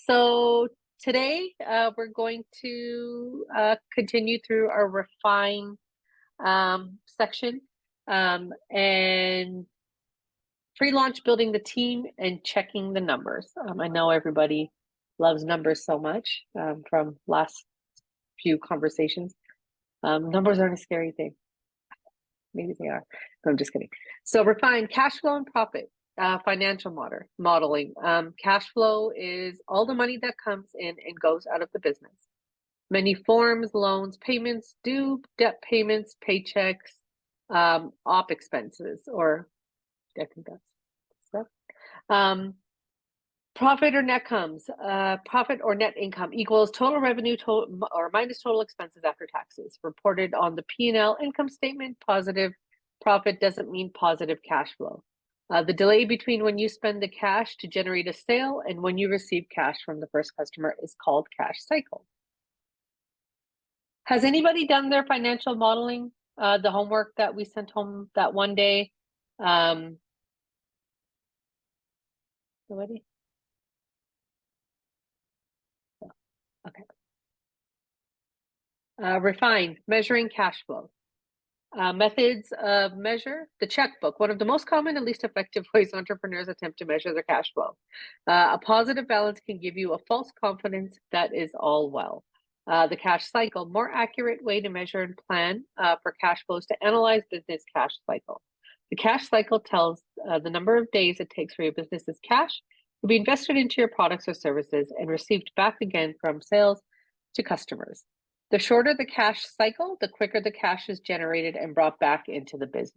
So today we're going to continue through our refine section and pre-launch building the team and checking the numbers. I know everybody loves numbers so much from last few conversations. Numbers aren't a scary thing. Maybe they are. No, I'm just kidding. So refine cash flow and profit. Financial modeling. Cash flow is all the money that comes in and goes out of the business. Many forms, loans, payments, due, debt payments, paychecks, op expenses, or I think that's stuff. Profit or net comes. Profit or net income equals total revenue or minus total expenses after taxes. Reported on the P&L income statement. Positive profit doesn't mean positive cash flow. The delay between when you spend the cash to generate a sale and when you receive cash from the first customer is called cash cycle. Has anybody done their financial modeling, the homework that we sent home that one day? Nobody? Okay. Refine, measuring cash flow. Methods of measure, the checkbook, one of the most common and least effective ways entrepreneurs attempt to measure their cash flow. A positive balance can give you a false confidence that is all well. The cash cycle, more accurate way to measure and plan for cash flows to analyze business cash cycle. The cash cycle tells the number of days it takes for your business's cash to be invested into your products or services and received back again from sales to customers. The shorter the cash cycle, the quicker the cash is generated and brought back into the business.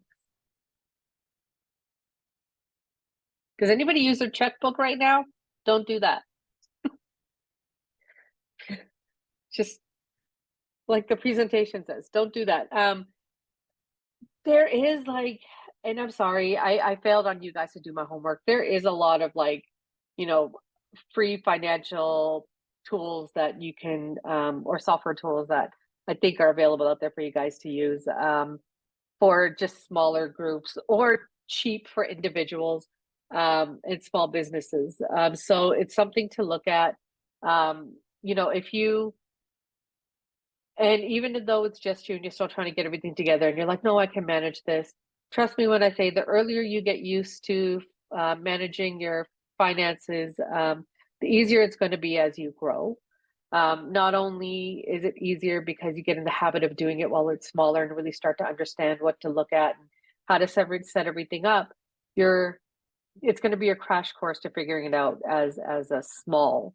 Does anybody use their checkbook right now? Don't do that. Just like the presentation says, don't do that. There is like, and I'm sorry, I failed on you guys to do my homework. There is a lot of like, free financial tools that you can, or software tools that I think are available out there for you guys to use for just smaller groups or cheap for individuals and small businesses. So it's something to look at. If you, and even though it's just you and you're still trying to get everything together and you're like, no, I can manage this. Trust me when I say the earlier you get used to managing your finances, the easier it's going to be as you grow. Not only is it easier because you get in the habit of doing it while it's smaller and really start to understand what to look at and how to set everything up, it's going to be a crash course to figuring it out as a small,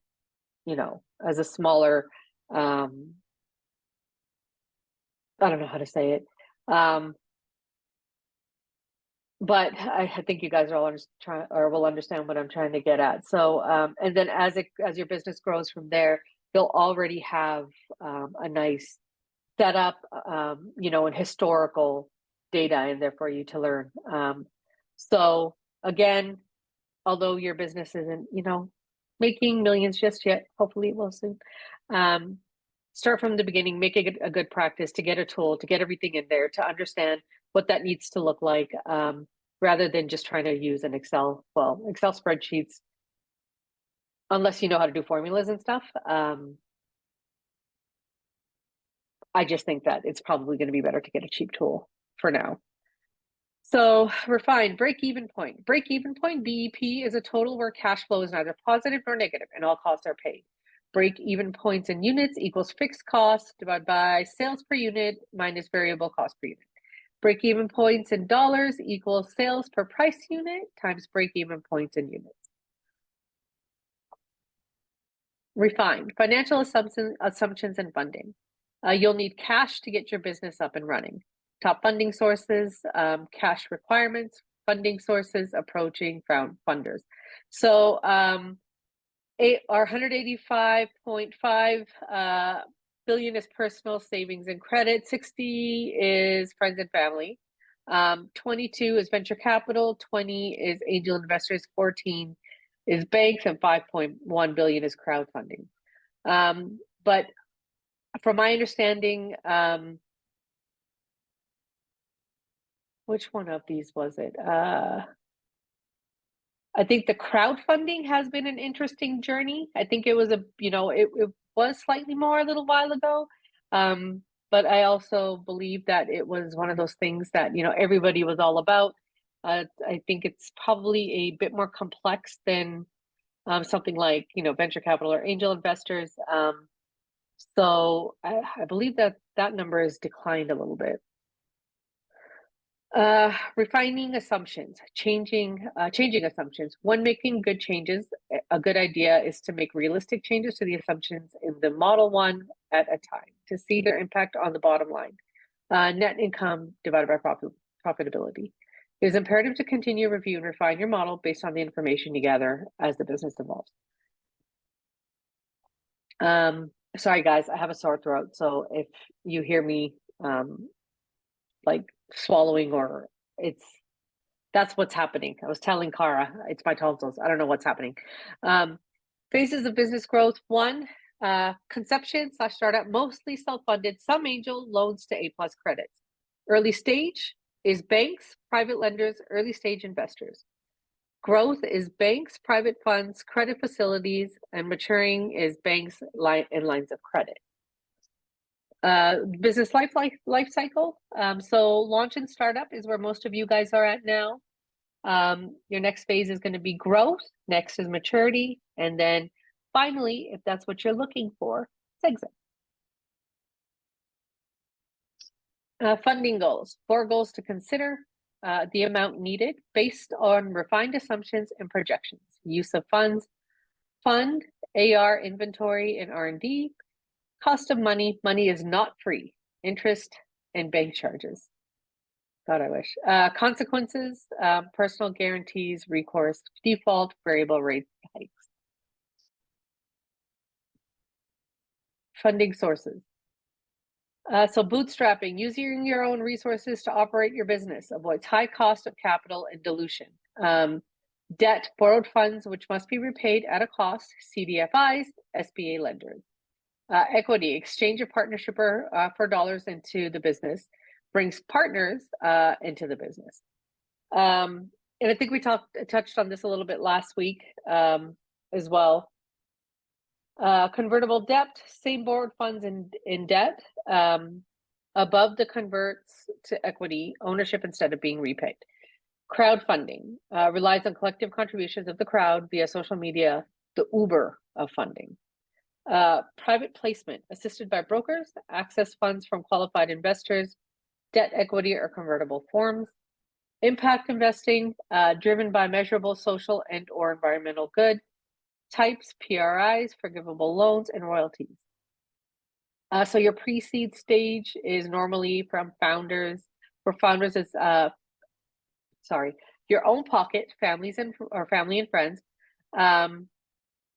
as a smaller, I don't know how to say it. But I think you guys are all will understand what I'm trying to get at. So, and then as your business grows from there, you'll already have a nice setup, and historical data in there for you to learn. So again, although your business isn't, making millions just yet, hopefully it will soon. Start from the beginning, make it a good practice to get a tool, to get everything in there, to understand what that needs to look like, rather than just trying to use an Excel spreadsheets, unless you know how to do formulas and stuff. I just think that it's probably going to be better to get a cheap tool for now. So refine, break-even point. Break-even point, BEP, is a total where cash flow is neither positive nor negative and all costs are paid. Break-even points in units equals fixed cost divided by sales per unit minus variable cost per unit. Break-even points in dollars equals sales per price unit times break-even points in units. Refine, financial assumptions and funding. You'll need cash to get your business up and running. Top funding sources, cash requirements, funding sources, approaching funders. So our 185.5 billion is personal savings and credit, 60 is friends and family, 22 is venture capital, 20 is angel investors, 14 is banks, and 5.1 billion is crowdfunding. But from my understanding, which one of these was it? I think the crowdfunding has been an interesting journey. I think it was it was slightly more a little while ago. But I also believe that it was one of those things that, everybody was all about. I think it's probably a bit more complex than something like, venture capital or angel investors. So I believe that that number has declined a little bit. Refining assumptions, changing assumptions. When making good changes, a good idea is to make realistic changes to the assumptions in the model one at a time to see their impact on the bottom line. Net income divided by profitability. It is imperative to continue, review, and refine your model based on the information you gather as the business evolves. Sorry guys, I have a sore throat, so if you hear me like swallowing or that's what's happening. I was telling Cara, it's my tonsils. I don't know what's happening. Phases of business growth. 1, conception / startup, mostly self-funded, some angel loans to A+ credits. Early stage is banks, private lenders, early stage investors. Growth is banks, private funds, credit facilities, and maturing is banks and lines of credit. Business life cycle. So launch and startup is where most of you guys are at now. Your next phase is going to be growth. Next is maturity. And then finally, if that's what you're looking for, it's exit. Funding goals. 4 goals to consider. The amount needed based on refined assumptions and projections. Use of funds. Fund, AR, inventory, and R&D. Cost of money. Money is not free. Interest and bank charges. God, I wish. Consequences, personal guarantees, recourse, default, variable rate hikes. Funding sources. So bootstrapping, using your own resources to operate your business, avoids high cost of capital and dilution. Debt, borrowed funds, which must be repaid at a cost, CDFIs, SBA lenders. Equity, exchange of partnership for dollars into the business, brings partners into the business. And I think we touched on this a little bit last week as well. Convertible debt, same borrowed funds in debt, above the converts to equity ownership instead of being repaid. Crowdfunding relies on collective contributions of the crowd via social media, the Uber of funding. Private placement, assisted by brokers, access funds from qualified investors, debt, equity, or convertible forms. Impact investing, driven by measurable social and or environmental good. Types, PRIs, forgivable loans, and royalties. So your pre-seed stage is normally from founders. For founders, it's your own pocket, family and friends.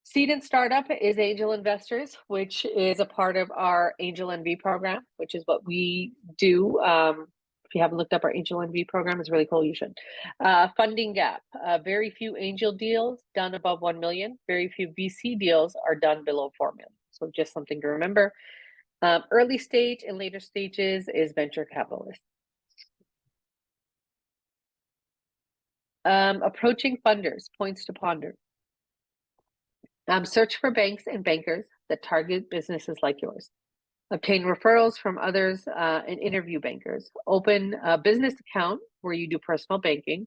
Seed and startup is angel investors, which is a part of our Angel NV program, which is what we do. If you haven't looked up our Angel NV program, it's really cool. You should. Funding gap. Very few angel deals done above 1 million. Very few VC deals are done below 4 million. So just something to remember. Early stage and later stages is venture capitalists. Approaching funders, points to ponder. Search for banks and bankers that target businesses like yours. Obtain referrals from others and interview bankers. Open a business account where you do personal banking.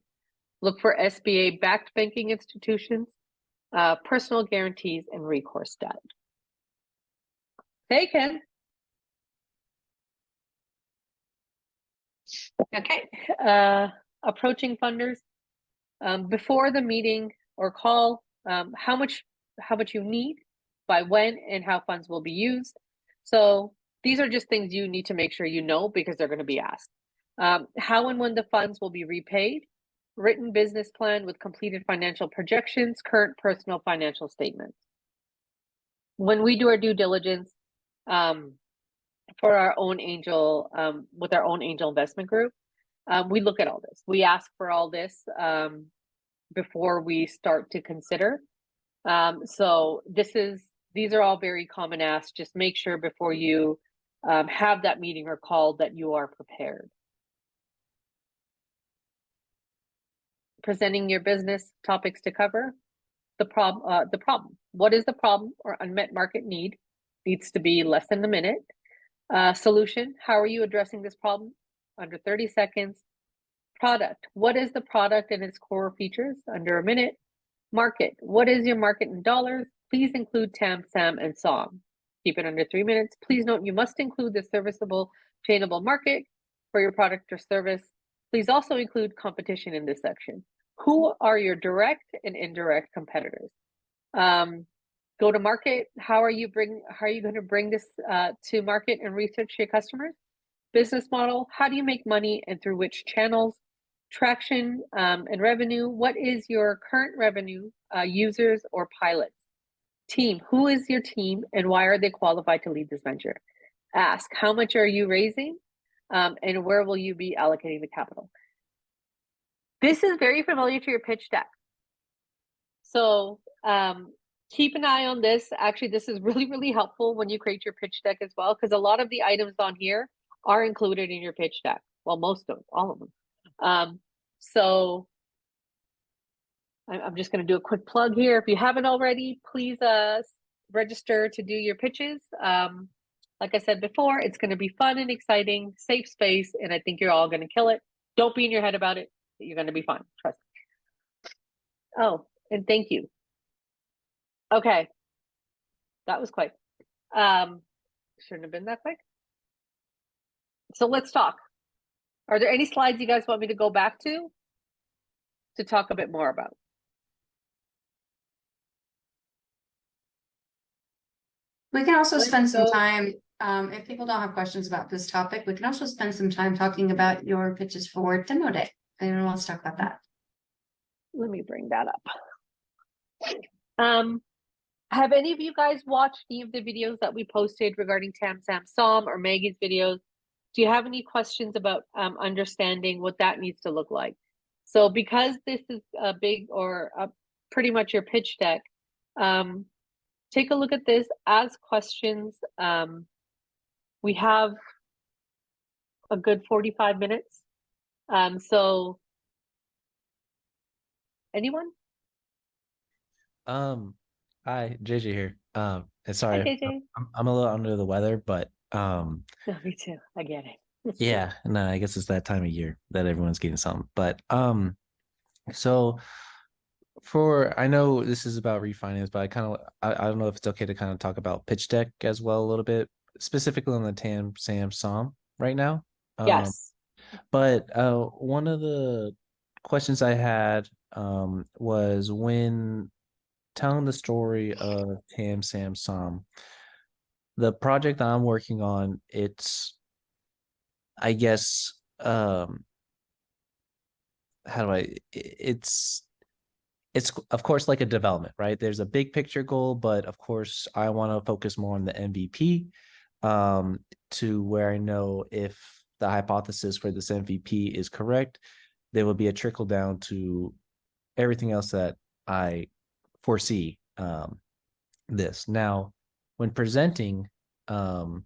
Look for SBA-backed banking institutions, personal guarantees, and recourse debt. Hey, Ken. Okay. Approaching funders. Before the meeting or call, how much you need, by when, and how funds will be used. So these are just things you need to make sure you know because they're going to be asked. How and when the funds will be repaid, written business plan with completed financial projections, current personal financial statements. When we do our due diligence for our own angel, with our own angel investment group, we look at all this. We ask for all this before we start to consider. So these are all very common asks. Just make sure before you have that meeting or call that you are prepared. presenting your business, topics to cover, the problem. What is the problem or unmet market need? Needs to be less than a minute. Solution, how are you addressing this problem? Under 30 seconds. Product, what is the product and its core features? Under a minute. Market, what is your market in dollars? Please include TAM, SAM, and SOM. Keep it under 3 minutes. Please note you must include the serviceable, obtainable market for your product or service. Please also include competition in this section. Who are your direct and indirect competitors? Go to market. How are you going to bring this to market and research your customers? Business model. How do you make money and through which channels? Traction and revenue. What is your current revenue, users or pilots? Team. Who is your team and why are they qualified to lead this venture? Ask. How much are you raising and where will you be allocating the capital? This is very familiar to your pitch deck. So keep an eye on this. Actually, this is really, really helpful when you create your pitch deck as well, because a lot of the items on here are included in your pitch deck. Well, all of them. So I'm just going to do a quick plug here. If you haven't already, please register to do your pitches. Like I said before, it's going to be fun and exciting, safe space, and I think you're all going to kill it. Don't be in your head about it. You're going to be fine. Trust me. Oh, and thank you. Okay. That was quick. Shouldn't have been that quick. So let's talk. Are there any slides you guys want me to go back to talk a bit more about? We can also spend some time, if people don't have questions about this topic, we can also spend some time talking about your pitches for demo day. Anyone wants to talk about that? Let me bring that up. Have any of you guys watched any of the videos that we posted regarding TAM, SAM, SOM or Maggie's videos? Do you have any questions about understanding what that needs to look like? So because this is a big or pretty much your pitch deck, take a look at this, ask questions. We have a good 45 minutes. So anyone? Hi, JJ here. And sorry, Hi, JJ. I'm a little under the weather, but No, me too. I get it. yeah, no, I guess it's that time of year that everyone's getting something. But so I know this is about refinance, but I don't know if it's okay to kind of talk about pitch deck as well a little bit, specifically on the TAM, SAM, SOM right now. Yes. But one of the questions I had was when telling the story of TAM, SAM, SOM, the project that I'm working on, it's, I guess, how do it's of course like a development, right? There's a big picture goal, but of course I want to focus more on the MVP to where I know if the hypothesis for this MVP is correct, there will be a trickle down to everything else that I foresee this. Now, when presenting for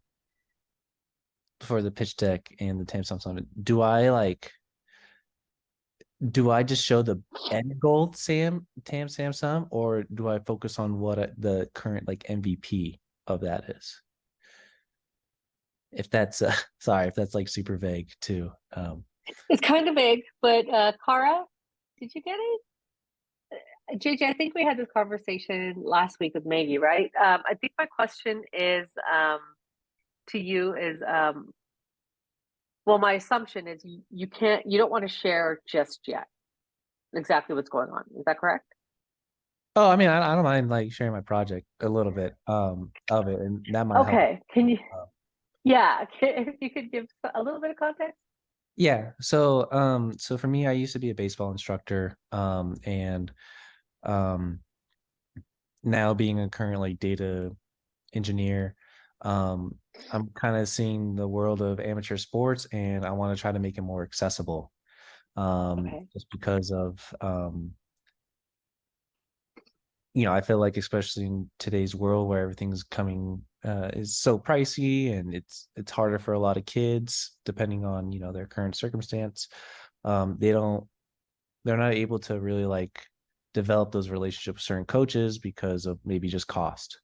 the pitch deck and the TAM, SAM, SOM, do I just show the end goal TAM, SAM, SOM, or do I focus on what the current like MVP of that is? If that's sorry if that's like super vague too. It's kind of vague, but Cara, did you get it? JJ, I think we had this conversation last week with Maggie, right? I think my question is to you is well, my assumption is you don't want to share just yet exactly what's going on. Is that correct? Oh, I mean, I don't mind like sharing my project a little bit of it, and that might help. Okay, can you? Yeah, if you could give a little bit of context. Yeah. So so for me, I used to be a baseball instructor, and now being a current like data engineer, I'm kind of seeing the world of amateur sports, and I want to try to make it more accessible. Just because of I feel like especially in today's world where everything's coming is so pricey, and it's harder for a lot of kids depending on their current circumstance. they're not able to really like develop those relationships with certain coaches because of maybe just cost.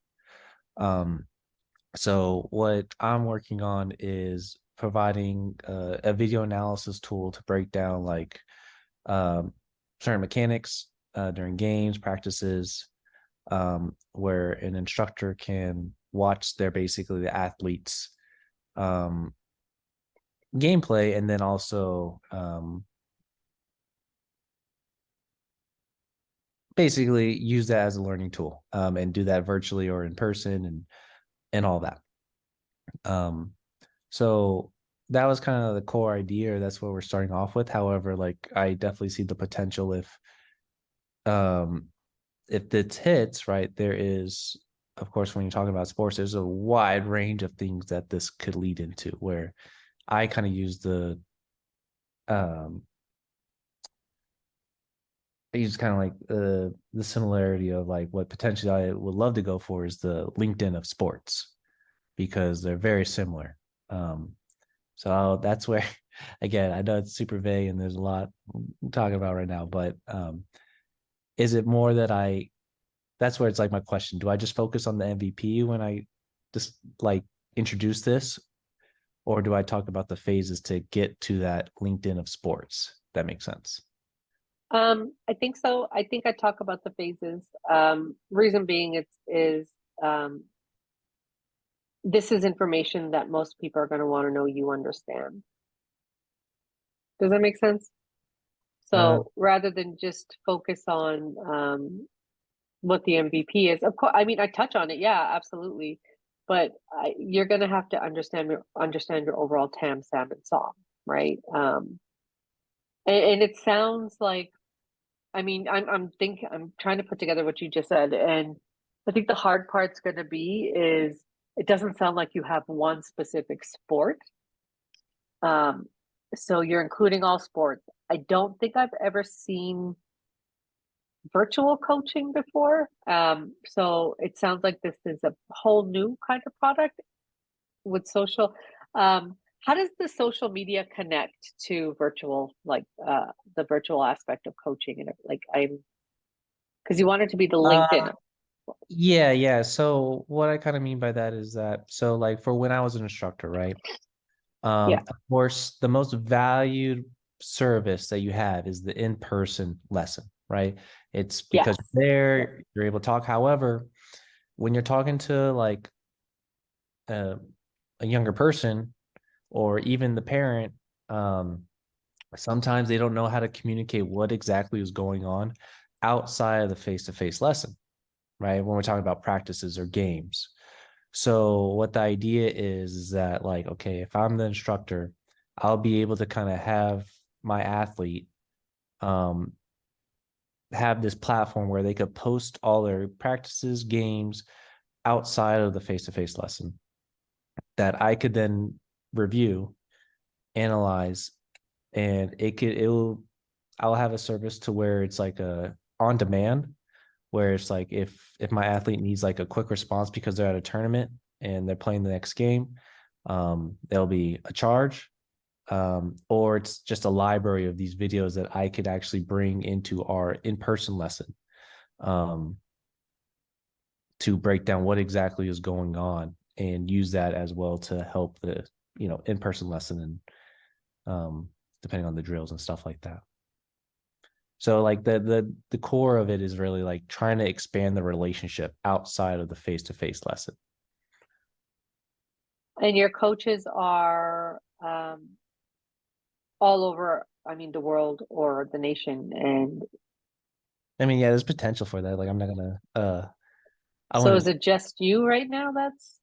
So what I'm working on is providing a video analysis tool to break down like certain mechanics during games, practices, where an instructor can watch their basically the athletes gameplay and then also basically use that as a learning tool and do that virtually or in person and all that. So that was kind of the core idea. That's what we're starting off with. However, like I definitely see the potential if it hits, right, there is, of course, when you're talking about sports, there's a wide range of things that this could lead into where I kind of use I use kind of like the similarity of like what potentially I would love to go for is the LinkedIn of sports because they're very similar. So that's where, again, I know it's super vague and there's a lot I'm talking about right now, but is it more that that's where it's like my question. Do I just focus on the MVP when I just like introduce this? Or do I talk about the phases to get to that LinkedIn of sports? That makes sense. I think so. I think I talk about the phases. Reason being um, this is information that most people are going to want to know you understand. Does that make sense? Uh, So rather than just focus on what the MVP is, of course, I mean, I touch on it, yeah, absolutely, but you're going to have to understand your overall TAM, SAM, and SOM, right? And it sounds like, I mean, I'm trying to put together what you just said, and I think the hard part's going to be is it doesn't sound like you have one specific sport. Um, so you're including all sports. I don't think I've ever seen virtual coaching before. So it sounds like this is a whole new kind of product with social. How does the social media connect to virtual, like the virtual aspect of coaching? And like because you want it to be the uh, LinkedIn. yeah. So what I kind of mean by that is that, so like for when I was an instructor, right? Yeah. Of course, the most valued service that you have is the in-person lesson, right? It's because Yes. you're Yeah. there, you're able to talk. However, when you're talking to like a, a younger person or even the parent, um, sometimes they don't know how to communicate what exactly is going on outside of the face-to-face lesson, right? When we're talking about practices or games. So what the idea is that like, okay, if I'm the instructor, I'll be able to kind of have my athlete um, have this platform where they could post all their practices, games outside of the face-to-face lesson that I could then review, analyze, and I'll have a service to where it's like a on demand where it's like if my athlete needs like a quick response because they're at a tournament and they're playing the next game, there'll be a charge, or it's just a library of these videos that I could actually bring into our in-person lesson um, to break down what exactly is going on and use that as well to help the in-person lesson and depending on the drills and stuff like that. So like the core of it is really like trying to expand the relationship outside of the face-to-face lesson. And your coaches are all over, I mean, the world or the nation. And I mean, yeah, there's potential for that. Like I'm not gonna I so want is to it just you right now that's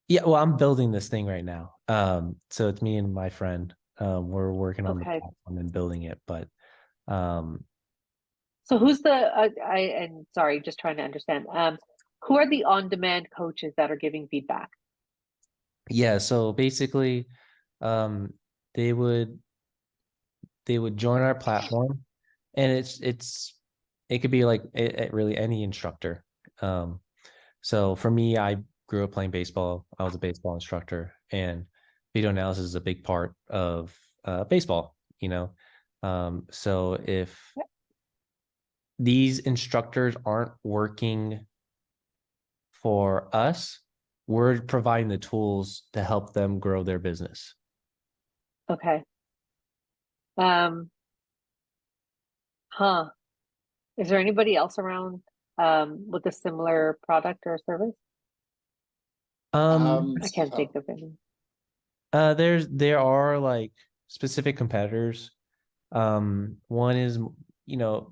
yeah, well, I'm building this thing right now. So it's me and my friend. We're working on the okay? platform and building it, but um So who's the and sorry, just trying to understand. Who are the on-demand coaches that are giving feedback? yeah, so basically um they would join our platform and it could be like really any instructor. So for me, I grew up playing baseball. I was a baseball instructor, and video analysis is a big part of baseball. So if these instructors aren't working for us, we're providing the tools to help them grow their business. Okay. Is there anybody else around with a similar product or service? I can't think of any. There are like specific competitors. One is, you know,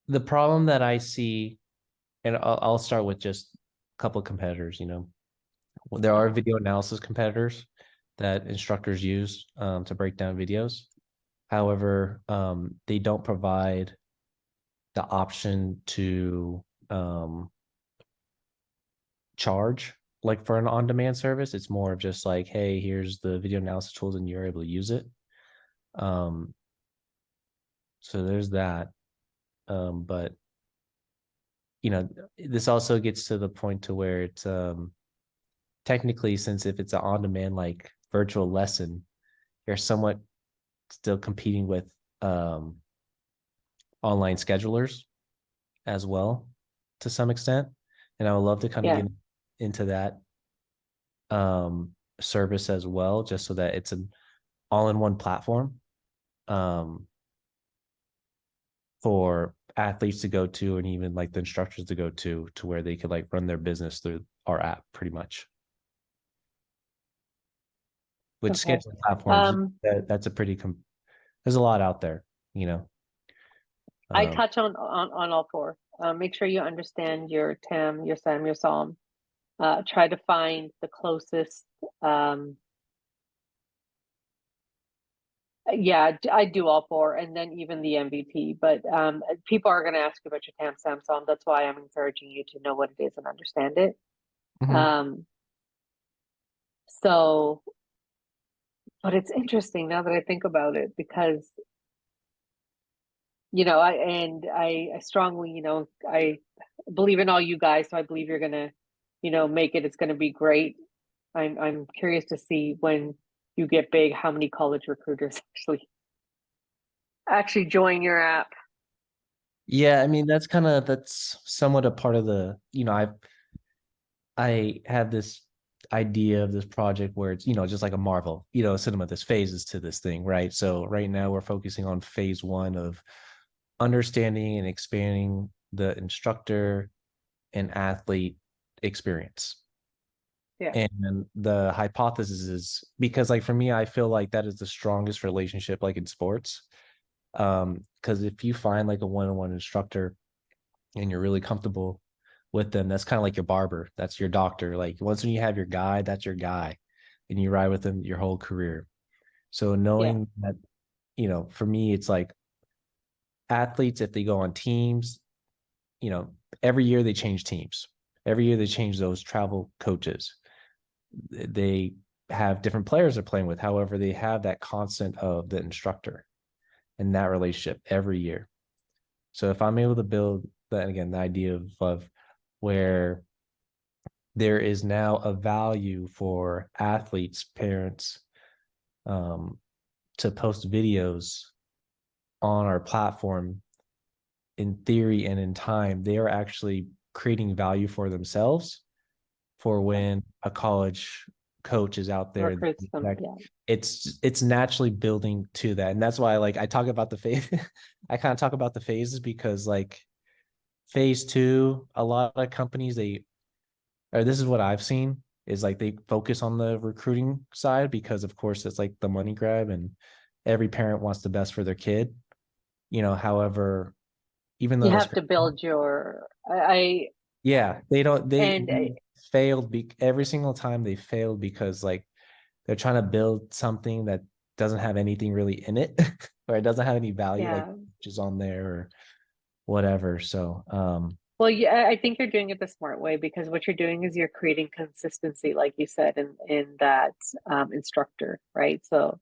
the problem that I see, and I'll start with just a couple of competitors. You know, there are video analysis competitors that instructors use to break down videos. However, they don't provide the option to charge like for an on-demand service. It's more of just like, hey, here's the video analysis tools and you're able to use it. So there's that. But you know, this also gets to the point to where it's technically, since if it's an on-demand like virtual lesson, you're somewhat still competing with online schedulers as well to some extent. And I would love to kind of get into that service as well, just so that it's an all-in-one platform for athletes to go to, and even like the instructors to go to where they could like run their business through our app pretty much. With scheduling platforms, that's a pretty there's a lot out there, you know. I touch on all four. Make sure you understand your TAM, your SAM, your SOM. Try to find the closest. Yeah, I do all four, and then even the MVP. But people are going to ask you about your TAM, SAM, SOM. That's why I'm encouraging you to know what it is and understand it. So, but it's interesting now that I think about it, because you know, I strongly, you know, I believe in all you guys, so I believe you're gonna, you know, make it. It's gonna be great. I'm curious to see when you get big, how many college recruiters actually join your app. Yeah, I mean that's somewhat a part of the, you know, I have this idea of this project where it's, you know, just like a Marvel, you know, cinema, there's phases to this thing, right? So right now we're focusing on phase one of understanding and expanding the instructor and athlete experience. Yeah. And the hypothesis is, because like for me, I feel like that is the strongest relationship like in sports. Because if you find like a one-on-one instructor and you're really comfortable with them, that's kind of like your barber, that's your doctor. Like once when you have your guy, that's your guy, and you ride with them your whole career. So knowing that, you know, for me, it's like athletes, if they go on teams, you know, every year they change teams. Every year they change those travel coaches. They have different players they're playing with. However, they have that constant of the instructor and that relationship every year. So if I'm able to build that, again, the idea of where there is now a value for athletes, parents, to post videos on our platform, in theory and in time, they are actually creating value for themselves for when a college coach is out there. It's naturally building to that. And that's why like I talk about the phase, I kind of talk about the phases, because like phase two, a lot of companies, this is what I've seen, is like they focus on the recruiting side because of course it's like the money grab and every parent wants the best for their kid, you know. However, even though you have to build your, they failed every single time. They failed because like they're trying to build something that doesn't have anything really in it or it doesn't have any value, like which is on there or whatever. So well, yeah, I think you're doing it the smart way, because what you're doing is you're creating consistency, like you said, in that instructor, right? So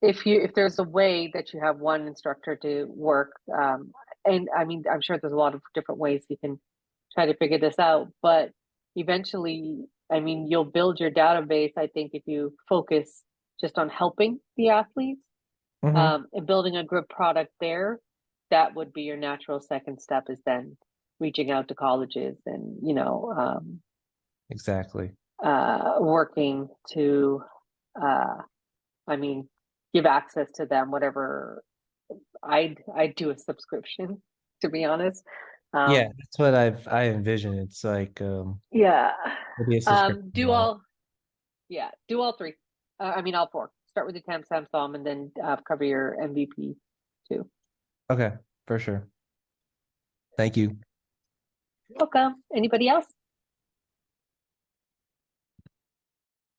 if there's a way that you have one instructor to work, and I mean, I'm sure there's a lot of different ways you can try to figure this out, but eventually, I mean, you'll build your database, I think, if you focus just on helping the athletes And building a good product there, that would be your natural second step, is then reaching out to colleges and, Exactly. working to, I mean, give access to them, whatever. I'd do a subscription, to be honest. Yeah, that's what I envision. It's like Yeah. maybe a subscription Do model. all three. I mean, all four. Start with the Tam Sam Psalm and then cover your MVP too. Okay, for sure. Thank you. Welcome. Anybody else?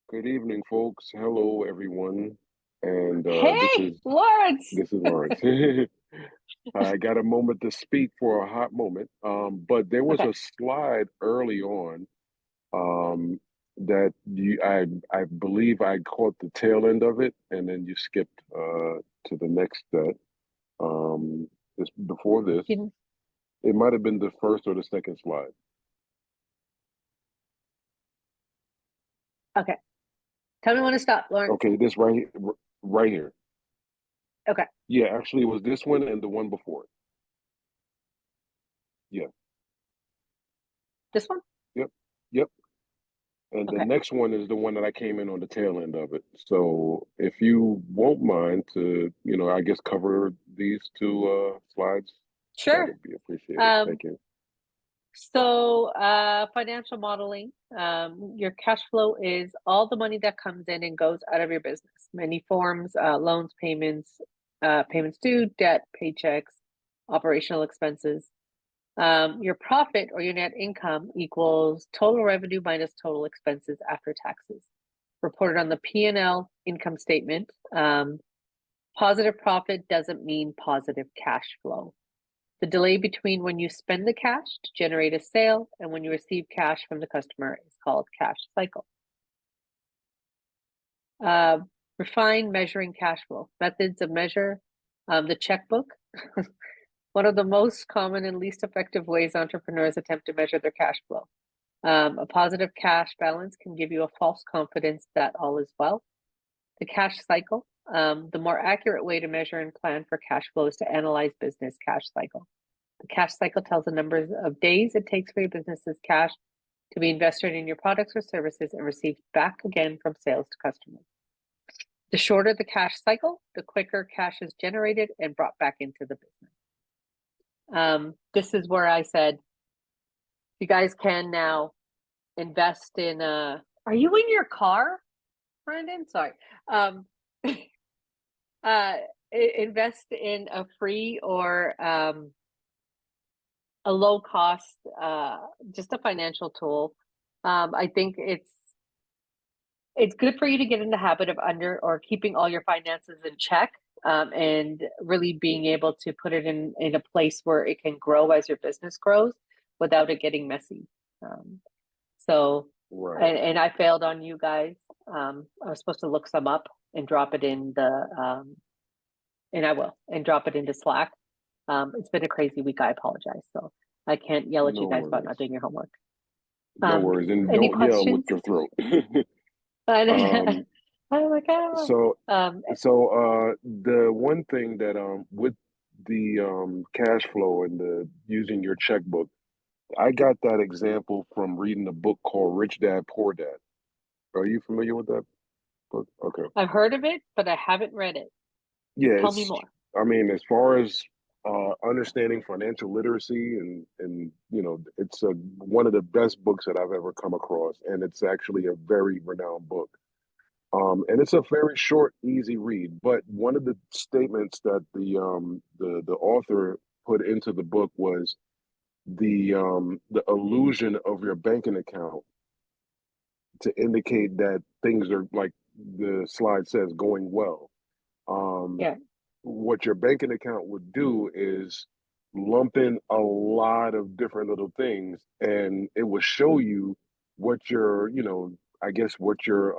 Good evening, folks. Hello, everyone. And Hey, Lawrence. This is Lawrence. I got a moment to speak for a hot moment. But there was Okay. a slide early on that I believe I caught the tail end of it, and then you skipped to the next set. Before this, it might have been the first or the second slide. Okay. Tell me when to stop, Lawrence. Okay, this right here. Okay. Yeah, actually, it was this one and the one before it. Yeah. This one? Yep. And the next one is the one that I came in on the tail end of it. So if you won't mind to, I guess cover these two slides, that Sure. would be appreciated. Thank you. So financial modeling, your cash flow is all the money that comes in and goes out of your business. Many forms, loans, payments due, debt, paychecks, operational expenses. Your profit or your net income equals total revenue minus total expenses after taxes, reported on the P&L income statement. Positive profit doesn't mean positive cash flow. The delay between when you spend the cash to generate a sale and when you receive cash from the customer is called cash cycle. Refine measuring cash flow. Methods of measure, the checkbook. One of the most common and least effective ways entrepreneurs attempt to measure their cash flow. A positive cash balance can give you a false confidence that all is well. The cash cycle. The more accurate way to measure and plan for cash flow is to analyze business cash cycle. The cash cycle tells the number of days it takes for your business's cash to be invested in your products or services and received back again from sales to customers. The shorter the cash cycle, the quicker cash is generated and brought back into the business. This is where I said, you guys can now invest in are you in your car, Brandon? Sorry. Invest in a free or a low cost, just a financial tool. I think it's good for you to get in the habit of keeping all your finances in check, and really being able to put it in a place where it can grow as your business grows without it getting messy. Right. And I failed on you guys. I was supposed to look some up and drop it in the and I will, and drop it into Slack. It's been a crazy week. I apologize. So I can't yell at you guys about not doing your homework. No worries. And any don't questions? yell with your throat. Oh my God. So the one thing that with the cash flow and the using your checkbook, I got that example from reading a book called Rich Dad Poor Dad. Are you familiar with that book? Okay. I've heard of it, but I haven't read it. Yeah, Tell me more. I mean, as far as understanding financial literacy and it's one of the best books that I've ever come across, and it's actually a very renowned book. And it's a very short, easy read. But one of the statements that the author put into the book was the illusion of your banking account to indicate that things are, like the slide says, going well. Yeah. What your banking account would do is lump in a lot of different little things, and it will show you what your, I guess what your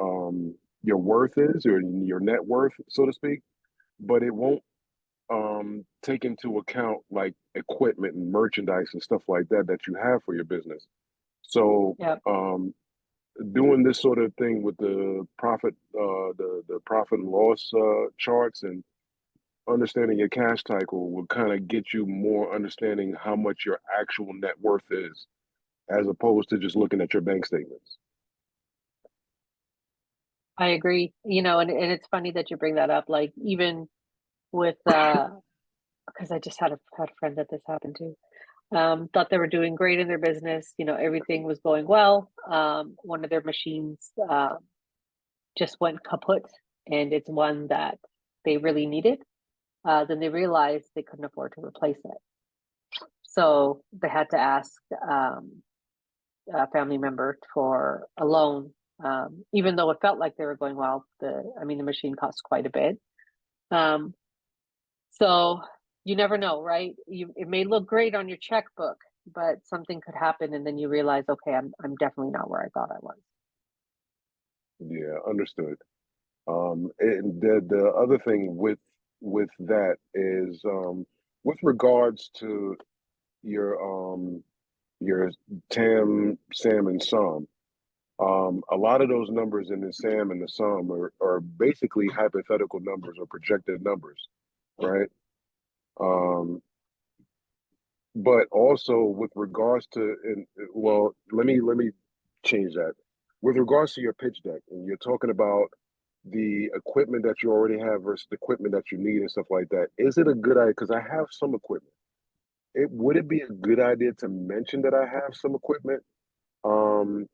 worth is, or your net worth, so to speak. But it won't take into account like equipment and merchandise and stuff like that that you have for your business. So Yeah. doing this sort of thing with the profit and loss charts and understanding your cash cycle will kind of get you more understanding how much your actual net worth is, as opposed to just looking at your bank statements. I agree. And it's funny that you bring that up. Like even with because I just had a friend that this happened to. Thought they were doing great in their business. Everything was going well. One of their machines just went kaput, and it's one that they really needed. Then they realized they couldn't afford to replace it. So they had to ask a family member for a loan, even though it felt like they were going well. The machine cost quite a bit. So you never know, right? It may look great on your checkbook, but something could happen, and then you realize, okay, I'm definitely not where I thought I was. Yeah, understood. And the other thing with that is with regards to your TAM, SAM, and SOM. A lot of those numbers in the SAM and the SOM are basically hypothetical numbers or projected numbers, right? But also with regards to, well, let me change that. With regards to your pitch deck, and you're talking about the equipment that you already have versus the equipment that you need and stuff like that. Is it a good idea? Because I have some equipment. Would it be a good idea to mention that I have some equipment, and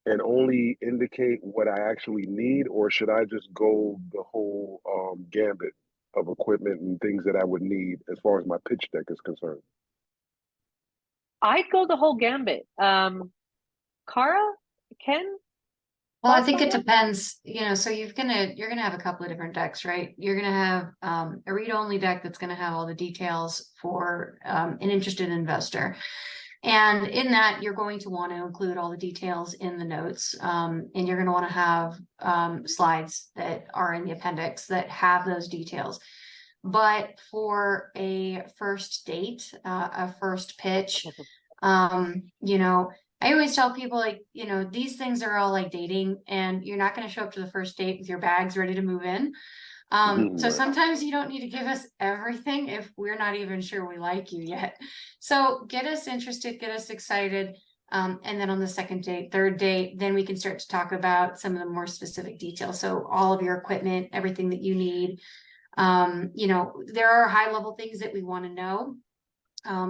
only indicate what I actually need, or should I just go the whole gambit of equipment and things that I would need as far as my pitch deck is concerned? I'd go the whole gambit. Cara, Ken? Well, I think it depends, so you're gonna have a couple of different decks, right? You're gonna have a read-only deck that's gonna have all the details for an interested investor. And in that, you're going to want to include all the details in the notes. And you're going to want to have slides that are in the appendix that have those details. But for a first date, a first pitch, I always tell people, like, these things are all like dating, and you're not going to show up to the first date with your bags ready to move in. So sometimes you don't need to give us everything if we're not even sure we like you yet. So get us interested, get us excited. And then on the second date, third date, then we can start to talk about some of the more specific details. So all of your equipment, everything that you need. There are high level things that we want to know.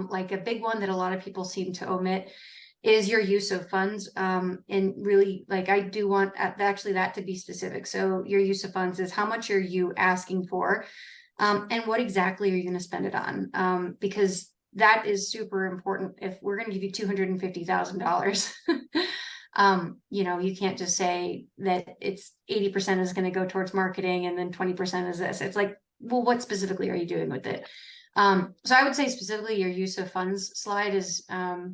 Like a big one that a lot of people seem to omit is your use of funds. And really, like, I do want actually that to be specific. So your use of funds is how much are you asking for, and what exactly are you going to spend it on? Because that is super important. If we're going to give you $250,000, you can't just say that it's 80% is going to go towards marketing and then 20% is this. It's like, well, what specifically are you doing with it? So I would say specifically your use of funds slide is, I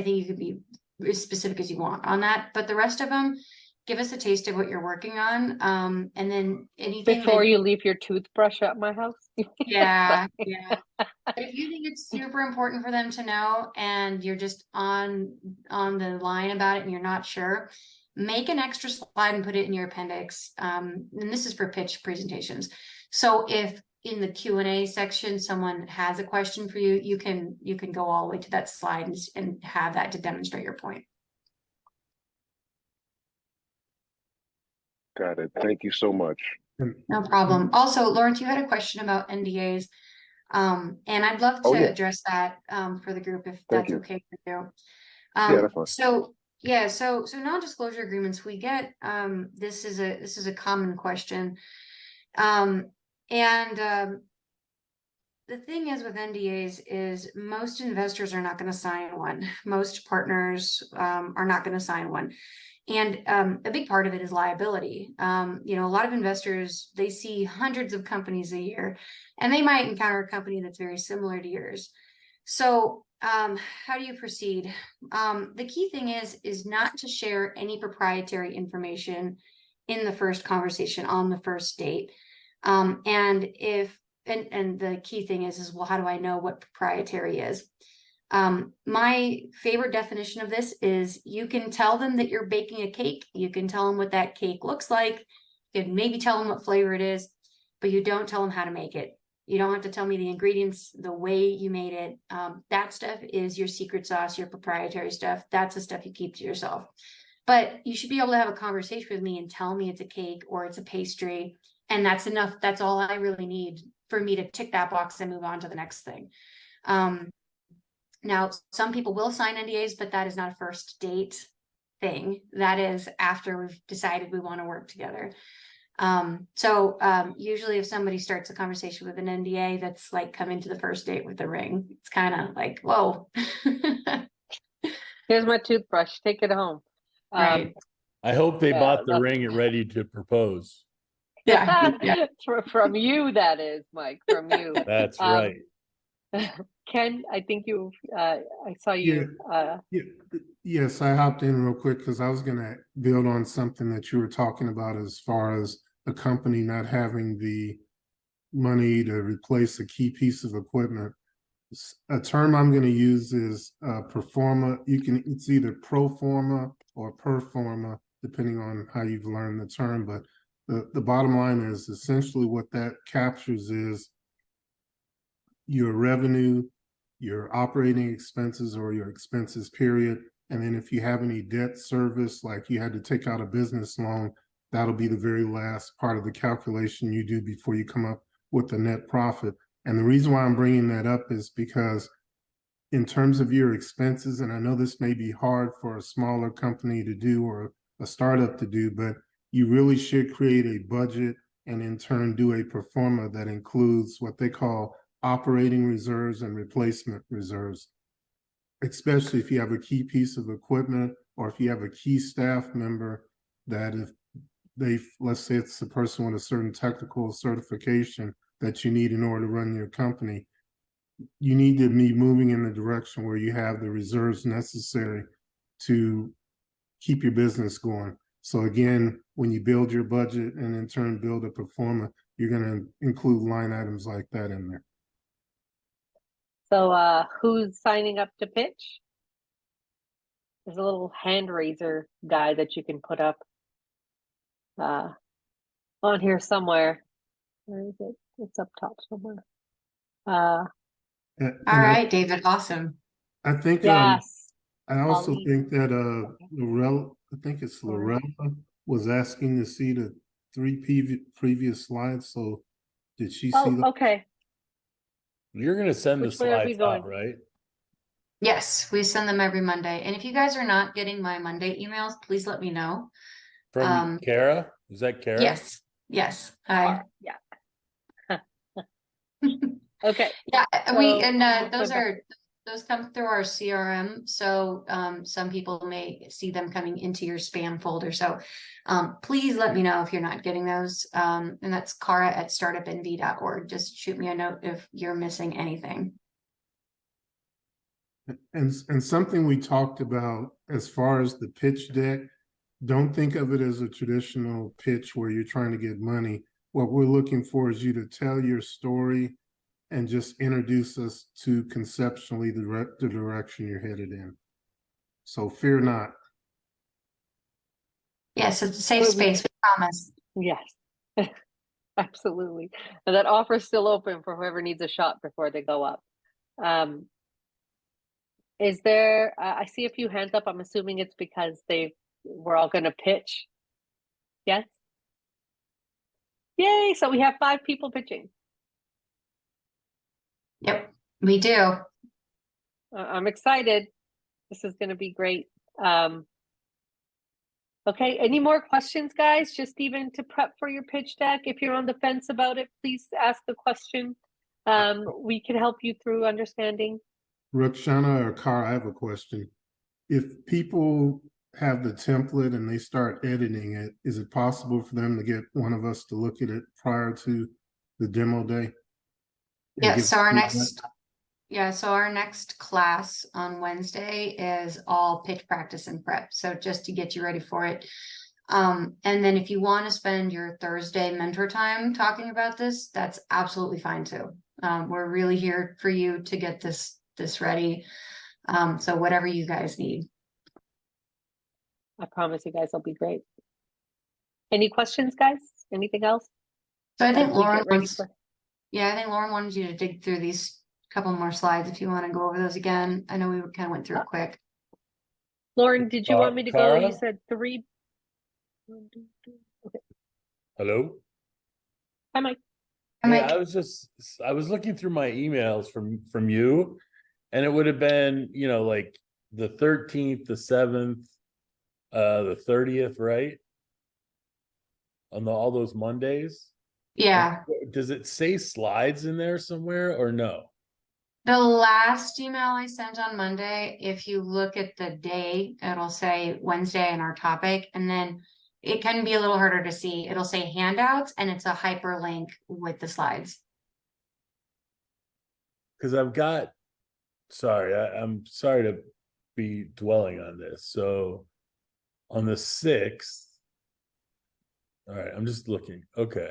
think you could be as specific as you want on that, but the rest of them, give us a taste of what you're working on. And then anything before you leave your toothbrush at my house. Yeah. But if you think it's super important for them to know, and you're just on the line about it and you're not sure, make an extra slide and put it in your appendix. And this is for pitch presentations. So if in the Q&A section someone has a question for you, you can go all the way to that slide and have that to demonstrate your point. Got it. Thank you so much. No problem. Also, Lawrence, you had a question about NDAs, and I'd love to address that for the group if that's okay with you. Yeah, that's fine. So non-disclosure agreements, we get this is a common question. The thing is with NDAs is most investors are not going to sign one. Most partners are not going to sign one. And a big part of it is liability. A lot of investors, they see hundreds of companies a year, and they might encounter a company that's very similar to yours. So how do you proceed? The key thing is not to share any proprietary information in the first conversation on the first date. And the key thing is, well, how do I know what proprietary is? My favorite definition of this is you can tell them that you're baking a cake. You can tell them what that cake looks like. You can maybe tell them what flavor it is. but you don't tell them how to make it. You don't have to tell me the ingredients, the way you made it. That stuff is your secret sauce, your proprietary stuff. That's the stuff you keep to yourself. But you should be able to have a conversation with me and tell me it's a cake or it's a pastry. And that's enough. That's all I really need for me to tick that box and move on to the next thing. Now, some people will sign NDAs, but that is not a first date thing. That is after we've decided we want to work together. Usually if somebody starts a conversation with an NDA, that's like coming to the first date with a ring. It's kind of like, whoa. Here's my toothbrush. Take it home. Right. I hope they bought the ring and ready to propose. Yeah. From you, that is, Mike, from you. That's right. Ken, I think I saw you. Yes, I hopped in real quick because I was going to build on something that you were talking about as far as a company not having the money to replace a key piece of equipment. A term I'm going to use is pro forma. It's either pro forma or per forma, depending on how you've learned the term. But the bottom line is essentially what that captures is your revenue, your operating expenses or your expenses, period. And then if you have any debt service, like you had to take out a business loan, that'll be the very last part of the calculation you do before you come up with the net profit. And the reason why I'm bringing that up is because in terms of your expenses, and I know this may be hard for a smaller company to do or a startup to do, but you really should create a budget and in turn do a pro forma that includes what they call operating reserves and replacement reserves, especially if you have a key piece of equipment or if you have a key staff member that if let's say it's a person with a certain technical certification that you need in order to run your company, you need to be moving in the direction where you have the reserves necessary to keep your business going. So again, when you build your budget and in turn build a pro forma, you're going to include line items like that in there. So who's signing up to pitch? There's a little hand raiser guy that you can put up on here somewhere. Where is it? It's up top somewhere. All right, David. Awesome. I think Yes. I also Ollie. think that Lorella was asking to see the 3 previous slides. So did she see that? Okay. You're going to send Which the way are we slides going? out, right? Yes, we send them every Monday. And if you guys are not getting my Monday emails, please let me know. From Kara? Is that Kara? Yes. Yes. Hi. Yeah. Okay. Yeah, So, those come through our CRM. So some people may see them coming into your spam folder. So please let me know if you're not getting those. And that's Kara@StartUpNV.org. Just shoot me a note if you're missing anything. And something we talked about as far as the pitch deck, don't think of it as a traditional pitch where you're trying to get money. What we're looking for is you to tell your story and just introduce us to conceptually the direction you're headed in. So fear not. Yes, it's a safe space, we promise. yes. Absolutely. And that offer is still open for whoever needs a shot before they go up. Is there, I see a few hands up. I'm assuming it's because we're all going to pitch. Yes. Yay. So we have 5 people pitching. Yep, we do. I'm excited. This is going to be great. Okay. Any more questions, guys? Just even to prep for your pitch deck. If you're on the fence about it, please ask a question. We can help you through understanding. Ruxana or Kara, I have a question. If people have the template and they start editing it, is it possible for them to get one of us to look at it prior to the demo day? Yeah, so our next class on Wednesday is all pitch practice and prep. So just to get you ready for it. And then if you want to spend your Thursday mentor time talking about this, that's absolutely fine too. We're really here for you to get this ready. So whatever you guys need. I promise you guys will be great. Any questions, guys? Anything else? So I think as we Lauren get ready wants, for. yeah, I think Lauren wanted you to dig through these couple more slides if you want to go over those again. I know we kind of went through it quick. Lauren, did you want me to go? You Tara? said 3. Okay. Hello? Hi, Mike. Hey, Mike. I was looking through my emails from you, and it would have been, like the 13th, the 7th, the 30th, right? On all those Mondays. Yeah. Does it say slides in there somewhere or no? The last email I sent on Monday, if you look at the day, it'll say Wednesday and our topic, and then it can be a little harder to see. It'll say handouts and it's a hyperlink with the slides. Because I'm sorry to be dwelling on this. So on the 6th, all right, I'm just looking. Okay.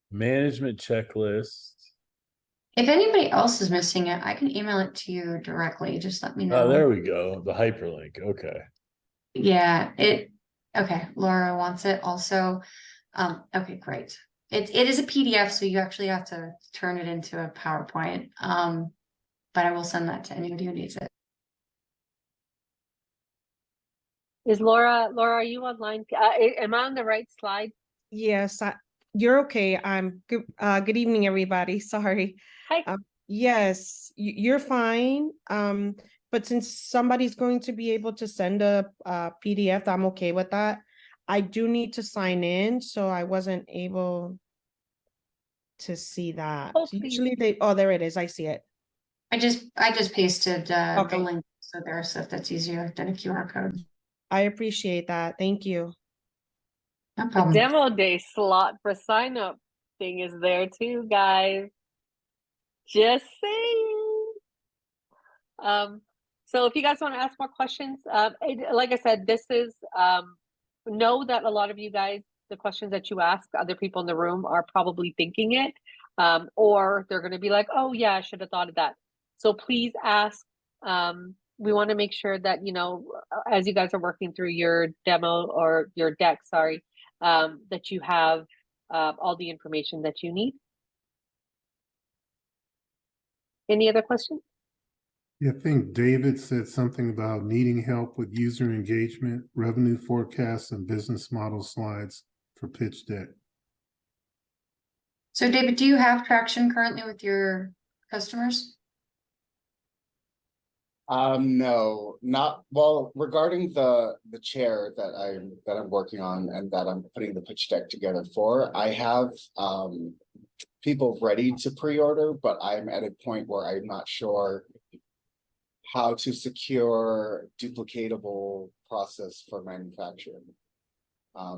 Management checklist. If anybody else is missing it, I can email it to you directly. Just let me know. Oh, there we go. The hyperlink. Okay. Yeah, okay. Laura wants it also. Okay, great. It is a PDF, so you actually have to turn it into a PowerPoint. But I will send that to anybody who needs it. Is Laura, are you online? Am I on the right slide? Yes, you're okay. I'm good. Good evening, everybody. Sorry. Hi. Yes, you're fine. But since somebody's going to be able to send a PDF, I'm okay with that. I do need to sign in, so I wasn't able to see that. Oh, Usually there it is. I see it. I just pasted Okay. the link so if that's easier than a QR code. I appreciate that. Thank you. No The problem. demo day slot for sign up thing is there too, guys. Just saying. So if you guys want to ask more questions, like I said, this is know that a lot of you guys, the questions that you ask other people in the room are probably thinking it, or they're going to be like, oh yeah, I should have thought of that. So please ask. We want to make sure that, as you guys are working through your demo or your deck, sorry, that you have all the information that you need. Any other questions? Yeah, I think David said something about needing help with user engagement, revenue forecasts, and business model slides for pitch deck. So David, do you have traction currently with your customers? No, not well. Regarding the chair that I'm working on and that I'm putting the pitch deck together for, I have people ready to pre-order, but I'm at a point where I'm not sure how to secure duplicatable process for manufacturing.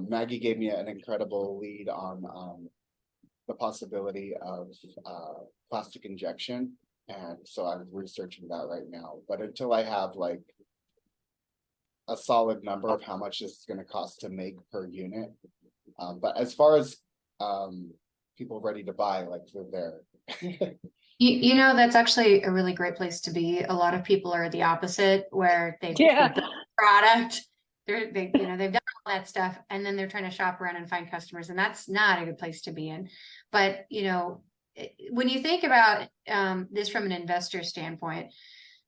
Maggie gave me an incredible lead on the possibility of plastic injection. And so I'm researching that right now. But until I have like a solid number of how much this is going to cost to make per unit. But as far as people ready to buy, like they're there. You know, that's actually a really great place to be. A lot of people are the opposite, where they've built the product, they've done all that stuff, and then they're trying to shop around and find customers, and that's not a good place to be in. But when you think about this from an investor standpoint,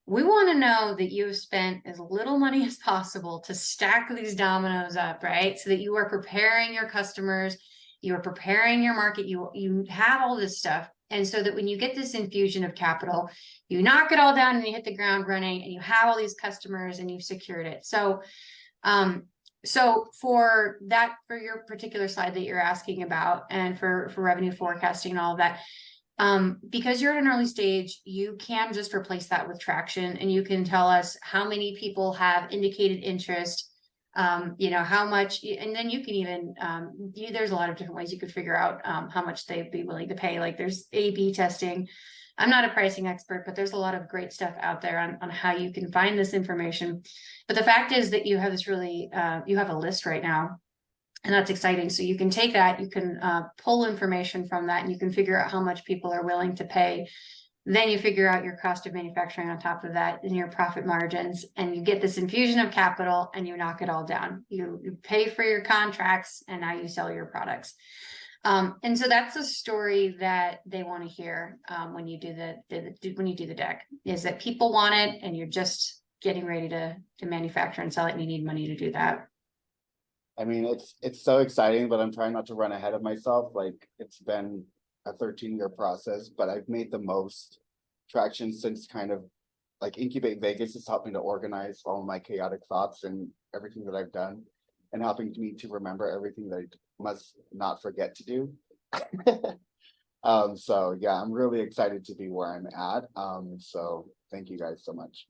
we want to know that you've spent as little money as possible to stack these dominoes up, right? So that you are preparing your customers, you are preparing your market, you have all this stuff. And so that when you get this infusion of capital, you knock it all down and you hit the ground running and you have all these customers and you've secured it. So, so for your particular slide that you're asking about and for revenue forecasting and all of that, because you're at an early stage, you can just replace that with traction and you can tell us how many people have indicated interest, how much, and then you can even, there's a lot of different ways you could figure out how much they'd be willing to pay. Like there's A/B testing. I'm not a pricing expert, but there's a lot of great stuff out there on how you can find this information. But the fact is that you have this really, you have a list right now. And that's exciting. So you can take that, you can pull information from that, and you can figure out how much people are willing to pay. Then you figure out your cost of manufacturing on top of that and your profit margins, and you get this infusion of capital and you knock it all down. You pay for your contracts and now you sell your products. And so that's the story that they want to hear when you do the deck, is that people want it and you're just getting ready to manufacture and sell it and you need money to do that. I mean, it's so exciting, but I'm trying not to run ahead of myself. Like, it's been a 13-year process, but I've made the most traction since kind of like Incubate Vegas has helped me to organize all of my chaotic thoughts and everything that I've done, and helping me to remember everything that I must not forget to do. So yeah, I'm really excited to be where I'm at. So thank you guys so much.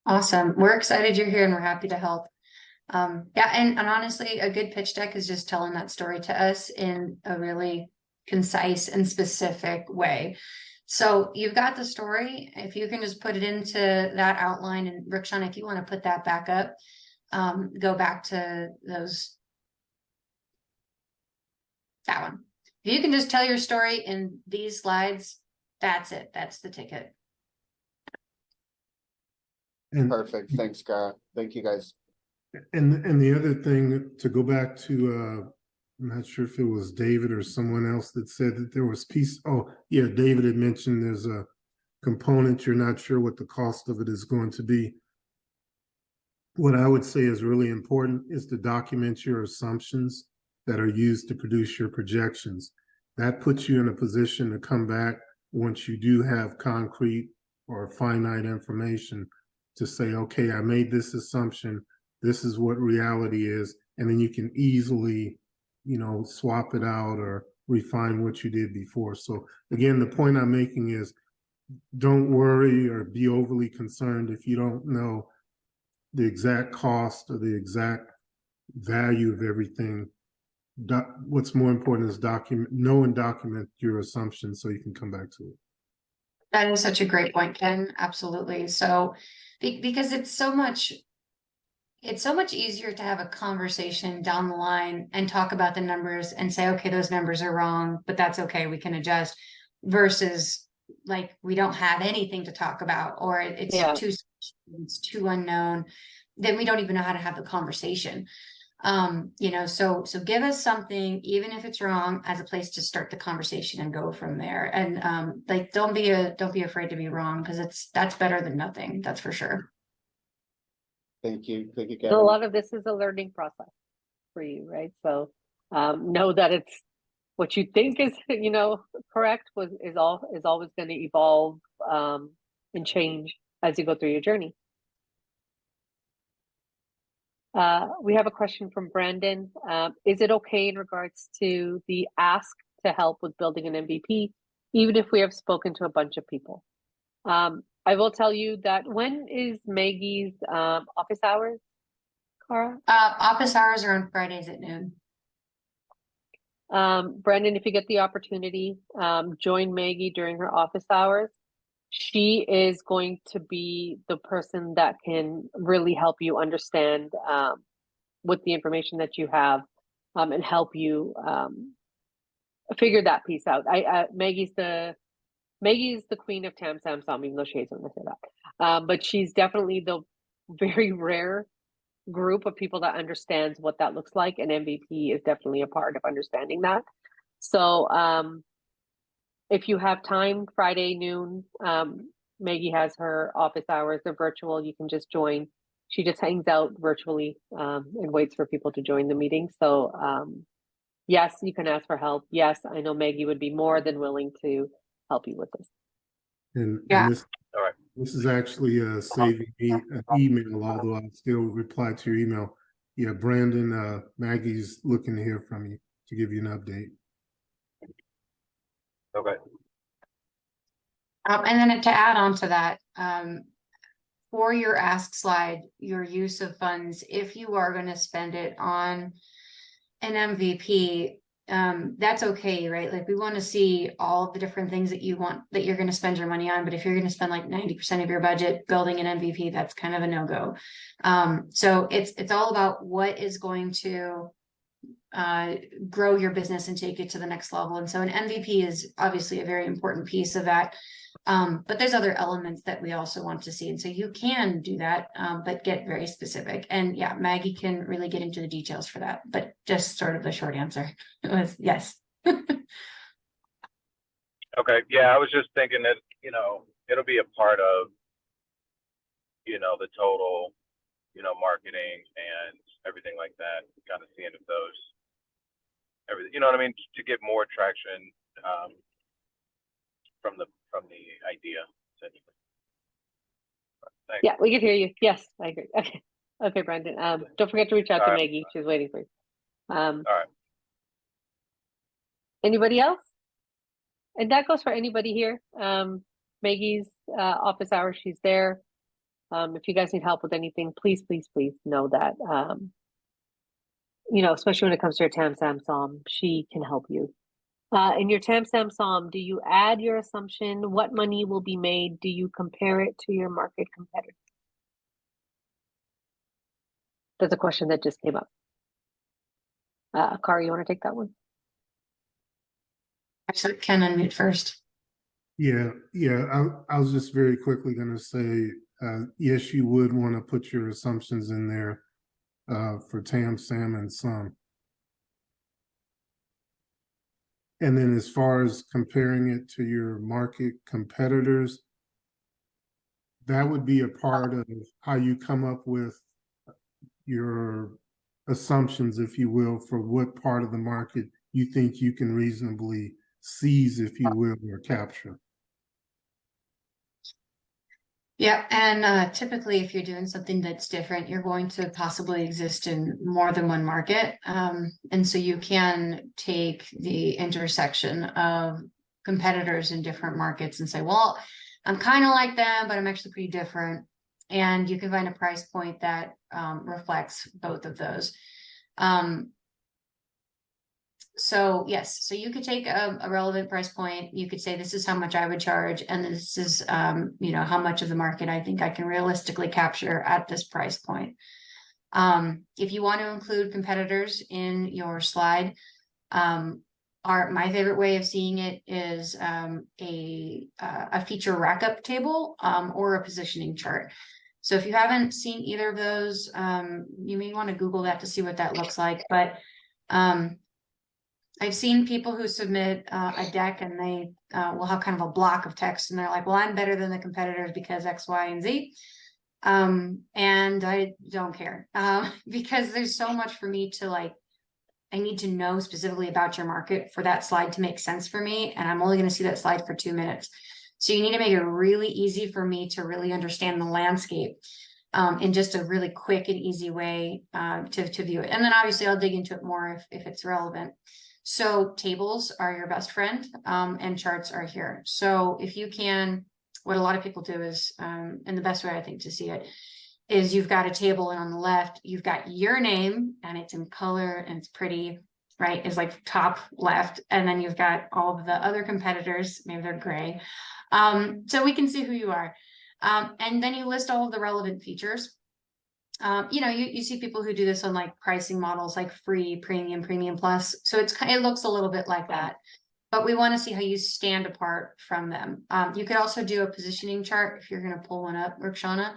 Awesome. We're excited you're here and we're happy to help. Yeah, and honestly, a good pitch deck is just telling that story to us in a really concise and specific way. So you've got the story. If you can just put it into that outline, and Rukshan, if you want to put that back up, go back to that one. If you can just tell your story in these slides, that's it. That's the ticket. And Perfect. Thanks, Cara. Thank you guys. and the other thing, to go back to I'm not sure if it was David or someone else that said that there was David had mentioned there's a component you're not sure what the cost of it is going to be. What I would say is really important is to document your assumptions that are used to produce your projections. That puts you in a position to come back once you do have concrete or finite information to say, okay, I made this assumption, this is what reality is, and then you can easily, swap it out or refine what you did before. So again, the point I'm making is, don't worry or be overly concerned if you don't know the exact cost or the exact value of everything. What's more important is know and document your assumptions so you can come back to it. That is such a great point, Ken. Absolutely. So, because it's so much easier to have a conversation down the line and talk about the numbers and say, okay, those numbers are wrong, but that's okay, we can adjust, versus like we don't have anything to talk about, or it's too unknown, then we don't even know how to have the conversation. So give us something, even if it's wrong, as a place to start the conversation and go from there. And don't be afraid to be wrong, because that's better than nothing. That's for sure. Thank you, Kevin. So a lot of this is a learning process for you, right? So know that it's what you think is correct is always going to evolve and change as you go through your journey. We have a question from Brandon. Is it okay in regards to the ask to help with building an MVP, even if we have spoken to a bunch of people? I will tell you that, when is Maggie's office hours, Cara? Office hours are on Fridays at noon. Brandon, if you get the opportunity, join Maggie during her office hours. She is going to be the person that can really help you understand with the information that you have, and help you figure that piece out. Maggie's the queen of Tam Sam Sam, even though she hates when I say that. But she's definitely the very rare group of people that understands what that looks like, and MVP is definitely a part of understanding that. So if you have time, Friday noon, Maggie has her office hours. They're virtual. You can just join. She just hangs out virtually and waits for people to join the meeting. So yes, you can ask for help. Yes, I know Maggie would be more than willing to help you with this. And Yeah. this is actually saving me an email, although I'll still reply to your email. Yeah, Brandon, Maggie's looking to hear from you to give you an update. Okay. And then to add on to that, for your ask slide, your use of funds, if you are going to spend it on an MVP, that's okay, right? Like, we want to see all the different things that you're going to spend your money on. But if you're going to spend like 90% of your budget building an MVP, that's kind of a no-go. So it's all about what is going to grow your business and take it to the next level. And so an MVP is obviously a very important piece of that. But there's other elements that we also want to see. And so you can do that, but get very specific. And yeah, Maggie can really get into the details for that. But just sort of the short answer was yes. Okay, yeah, I was just thinking that, it'll be a part of, the total, marketing and everything like that, kind of seeing if those, everything, you know what I mean, to get more traction, from the idea, essentially. Thanks. Yeah, we can hear you. Yes, I agree. Okay. Okay, Brandon. Don't forget to reach out to All right. Maggie. She's waiting for you. All right. Anybody else? And that goes for anybody here. Maggie's office hours, she's there. If you guys need help with anything, please, please, please know that. Especially when it comes to your TAM SAM SOM, she can help you. In your TAM SAM SOM, do you add your assumption? What money will be made? Do you compare it to your market competitor? That's a question that just came up. Kari, you want to take that one? Actually, Ken unmute first. Yeah. I was just very quickly going to say, yes, you would want to put your assumptions in there for TAM, SAM, and SUM. And then as far as comparing it to your market competitors, that would be a part of how you come up with your assumptions, if you will, for what part of the market you think you can reasonably seize, if you will, or capture. Yeah, and typically if you're doing something that's different, you're going to possibly exist in more than one market. And so you can take the intersection of competitors in different markets and say, well, I'm kind of like them, but I'm actually pretty different. And you can find a price point that reflects both of those. So yes, so you could take a relevant price point. You could say, this is how much I would charge. And this is, how much of the market I think I can realistically capture at this price point. If you want to include competitors in your slide, my favorite way of seeing it is a feature rack-up table or a positioning chart. So if you haven't seen either of those, you may want to Google that to see what that looks like. But I've seen people who submit a deck and they will have kind of a block of text and they're like, well, I'm better than the competitors because X, Y, and Z. And I don't care because there's so much for me to I need to know specifically about your market for that slide to make sense for me. And I'm only going to see that slide for 2 minutes. So you need to make it really easy for me to really understand the landscape in just a really quick and easy way to view it. And then obviously I'll dig into it more if it's relevant. So tables are your best friend and charts are here. So if you can, what a lot of people do is, and the best way I think to see it is you've got a table and on the left, you've got your name and it's in color and it's pretty, right? It's like top left. And then you've got all of the other competitors, maybe they're gray. So we can see who you are. And then you list all of the relevant features. You see people who do this on pricing models like free, premium, premium plus. So it looks a little bit like that, but we want to see how you stand apart from them. You could also do a positioning chart if you're going to pull one up, Rukshana.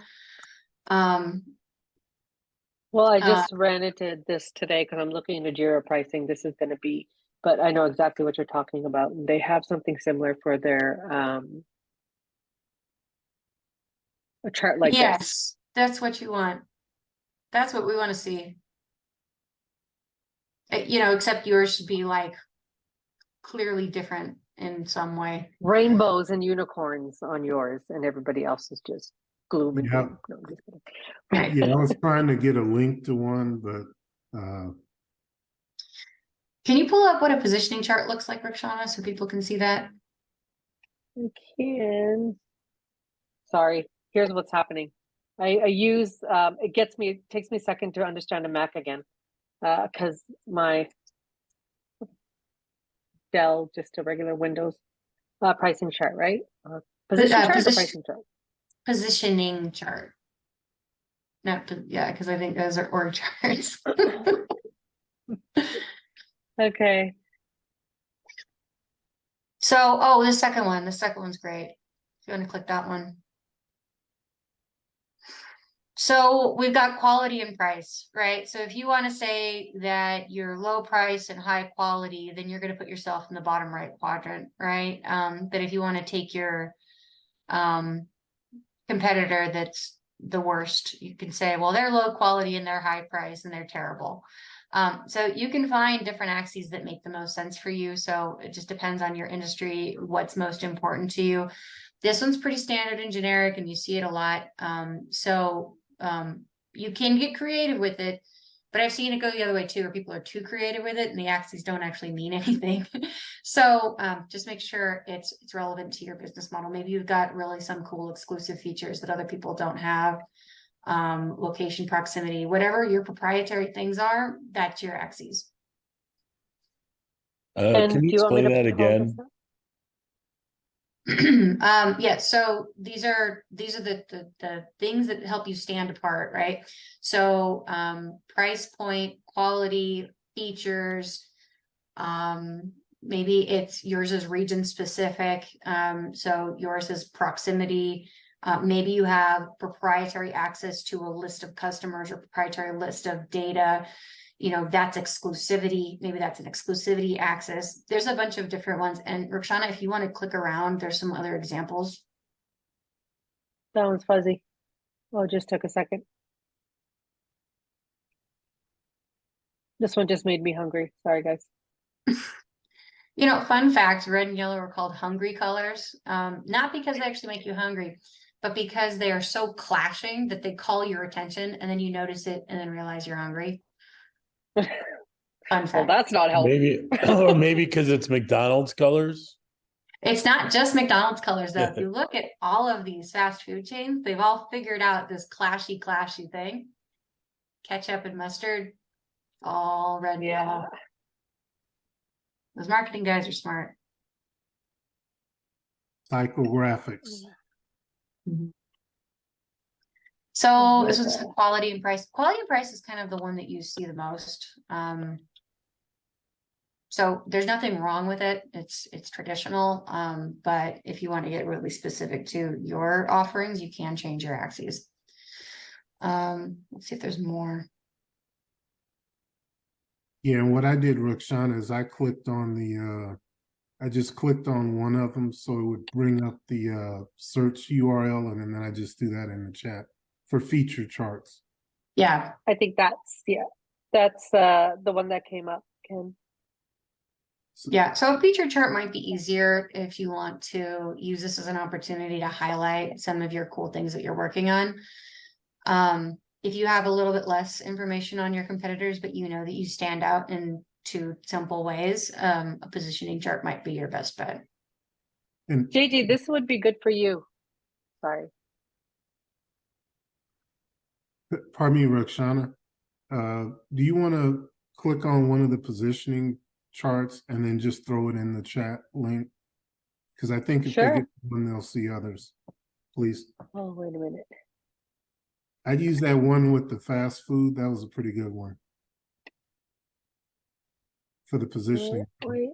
Well, I just ran into this today because I'm looking into Jira pricing. This is going to be, but I know exactly what you're talking about. They have something similar for their a chart like yes, this. That's what you want. That's what we want to see. Except yours should be clearly different in some way. Rainbows and unicorns on yours, and everybody else is just gloom and doom. No, I'm just kidding. Right. Yeah, I was trying to get a link to one, but can you pull up what a positioning chart looks like, Rukshana, so people can see that? I can. Sorry, here's what's happening. I use it takes me a second to understand a Mac again because my Dell, just a regular Windows pricing chart, right? Position chart or pricing chart? Positioning chart. Because I think those are org charts. Okay. So, the second one's great. If you want to click that one. So we've got quality and price, right? So if you want to say that you're low price and high quality, then you're going to put yourself in the bottom right quadrant, right? But if you want to take your competitor that's the worst, you can say, well, they're low quality and they're high price and they're terrible. So you can find different axes that make the most sense for you. So it just depends on your industry, what's most important to you. This one's pretty standard and generic, and you see it a lot. You can get creative with it, but I've seen it go the other way too, where people are too creative with it and the axes don't actually mean anything. So just make sure it's relevant to your business model. Maybe you've got really some cool exclusive features that other people don't have. Location proximity, whatever your proprietary things are, that's your axes. And Can do you you want me explain to that pull this again? up? Yeah, so these are the things that help you stand apart, right? So price point, quality, features, maybe it's yours is region specific, so yours is proximity. Maybe you have proprietary access to a list of customers or proprietary list of data. You know, that's exclusivity. Maybe that's an exclusivity access. There's a bunch of different ones. And Roxana, if you want to click around, there's some other examples. That one's fuzzy. Oh, it just took a second. This one just made me hungry. Sorry, guys. You know, fun fact, red and yellow are called hungry colors. Not because they actually make you hungry, but because they are so clashing that they call your attention and then you notice it and then realize you're hungry. Fun Well, fact. that's not helpful. Maybe, or maybe because it's McDonald's colors. It's not just McDonald's colors though. If you look at all of these fast food chains, they've all figured out this clashy thing. Ketchup and mustard, all red. Yeah. Those marketing guys are smart. Psychographics. So this was quality and price. Quality and price is kind of the one that you see the most. So there's nothing wrong with it. It's traditional. But if you want to get really specific to your offerings, you can change your axes. Let's see if there's more. Yeah, and what I did, Roxana, is I clicked on the I just clicked on one of them so it would bring up the search URL, and then I just do that in the chat for feature charts. Yeah. I think that's the one that came up, Ken. Yeah, so a feature chart might be easier if you want to use this as an opportunity to highlight some of your cool things that you're working on. If you have a little bit less information on your competitors, but you know that you stand out in two simple ways, a positioning chart might be your best bet. And JG, this would be good for you. Sorry. pardon me, Roxana, do you want to click on one of the positioning charts and then just throw it in the chat link? Because I think if they get one, they'll see others. Please. Oh, wait a minute. I'd use that one with the fast food. That was a pretty good one for the positioning. Wait.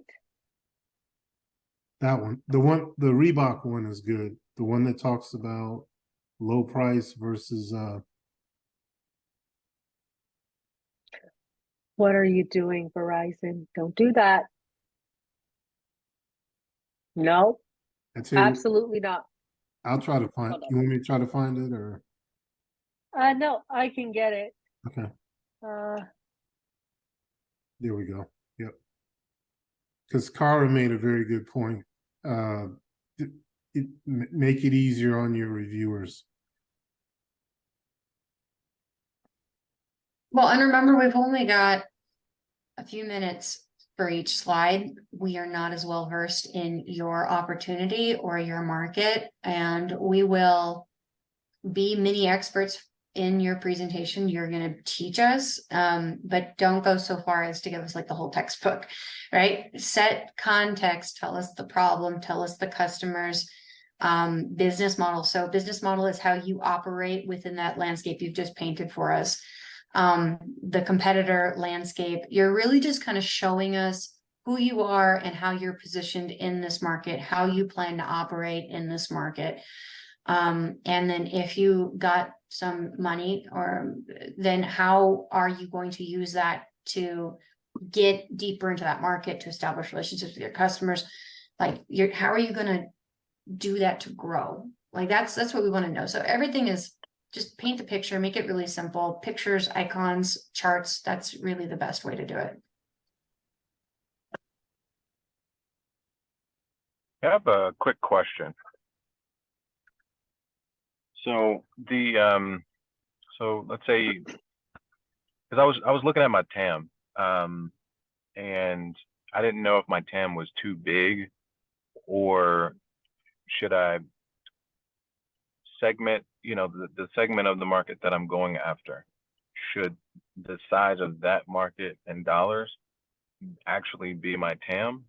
That one, the Reebok one is good. The one that talks about low price versus What are you doing, Verizon? Don't do that. No, absolutely not. I'll try to find. You want me to try to find it, or? No, I can get it. Okay. There we go. Yep. Because Cara made a very good point. Make it easier on your reviewers. Well, and remember, we've only got a few minutes for each slide. We are not as well versed in your opportunity or your market, and we will be mini experts in your presentation. You're going to teach us, but don't go so far as to give us like the whole textbook, right? Set context, tell us the problem, tell us the customers, business model. So business model is how you operate within that landscape you've just painted for us. The competitor landscape, you're really just kind of showing us who you are and how you're positioned in this market, how you plan to operate in this market. And then if you got some money, or then how are you going to use that to get deeper into that market, to establish relationships with your customers? Like, how are you going to do that to grow? Like, that's what we want to know. So everything is just paint the picture, make it really simple. Pictures, icons, charts. That's really the best way to do it. I have a quick question. So so let's say, because I was looking at my TAM, and I didn't know if my TAM was too big, or should I segment, the segment of the market that I'm going after? Should the size of that market in dollars actually be my TAM,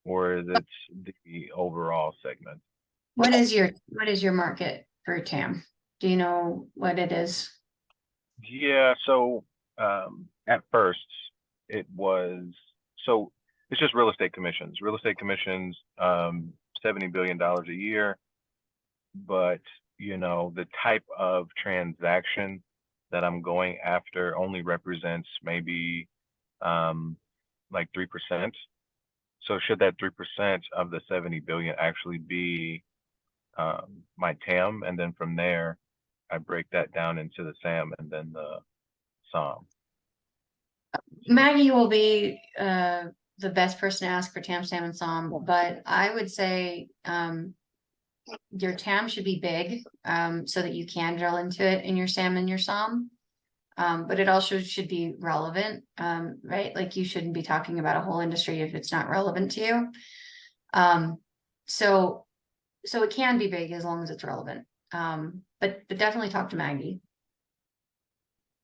or is it the overall segment? What is your market for TAM? Do you know what it is? Yeah, so at first it was, so it's just real estate commissions. Real estate commissions, $70 billion a year, but the type of transaction that I'm going after only represents maybe like 3%. So should that 3% of the 70 billion actually be my TAM, and then from there I break that down into the SAM and then the SOM? Maggie will be the best person to ask for TAM, SAM, and SOM, but I would say your TAM should be big, so that you can drill into it in your SAM and your SOM. But it also should be relevant, right? Like, you shouldn't be talking about a whole industry if it's not relevant to you. So it can be big as long as it's relevant. But definitely talk to Maggie.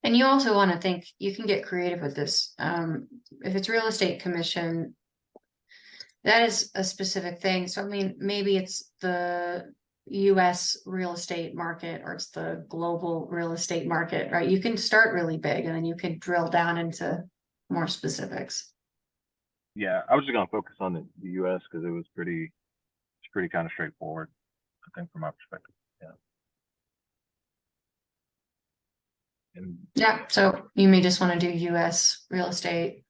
And you also want to think, you can get creative with this. If it's real estate commission, that is a specific thing. So, I mean, maybe it's the US real estate market, or it's the global real estate market, right? You can start really big and then you can drill down into more specifics. Yeah, I was just gonna focus on the US because it's pretty kind of straightforward, I think, from my perspective. Yeah. And Yeah, so you may just want to do US real estate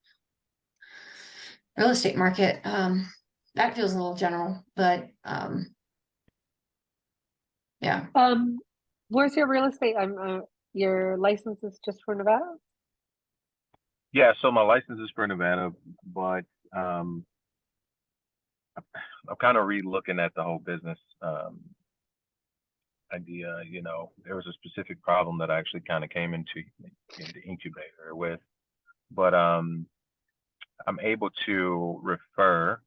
market. That feels a little general, but yeah. Where's your real estate? Your license is just for Nevada? yeah, so my license is for Nevada, but I'm kind of re-looking at the whole business idea. There was a specific problem that I actually kind of came into the incubator with, but I'm able to refer,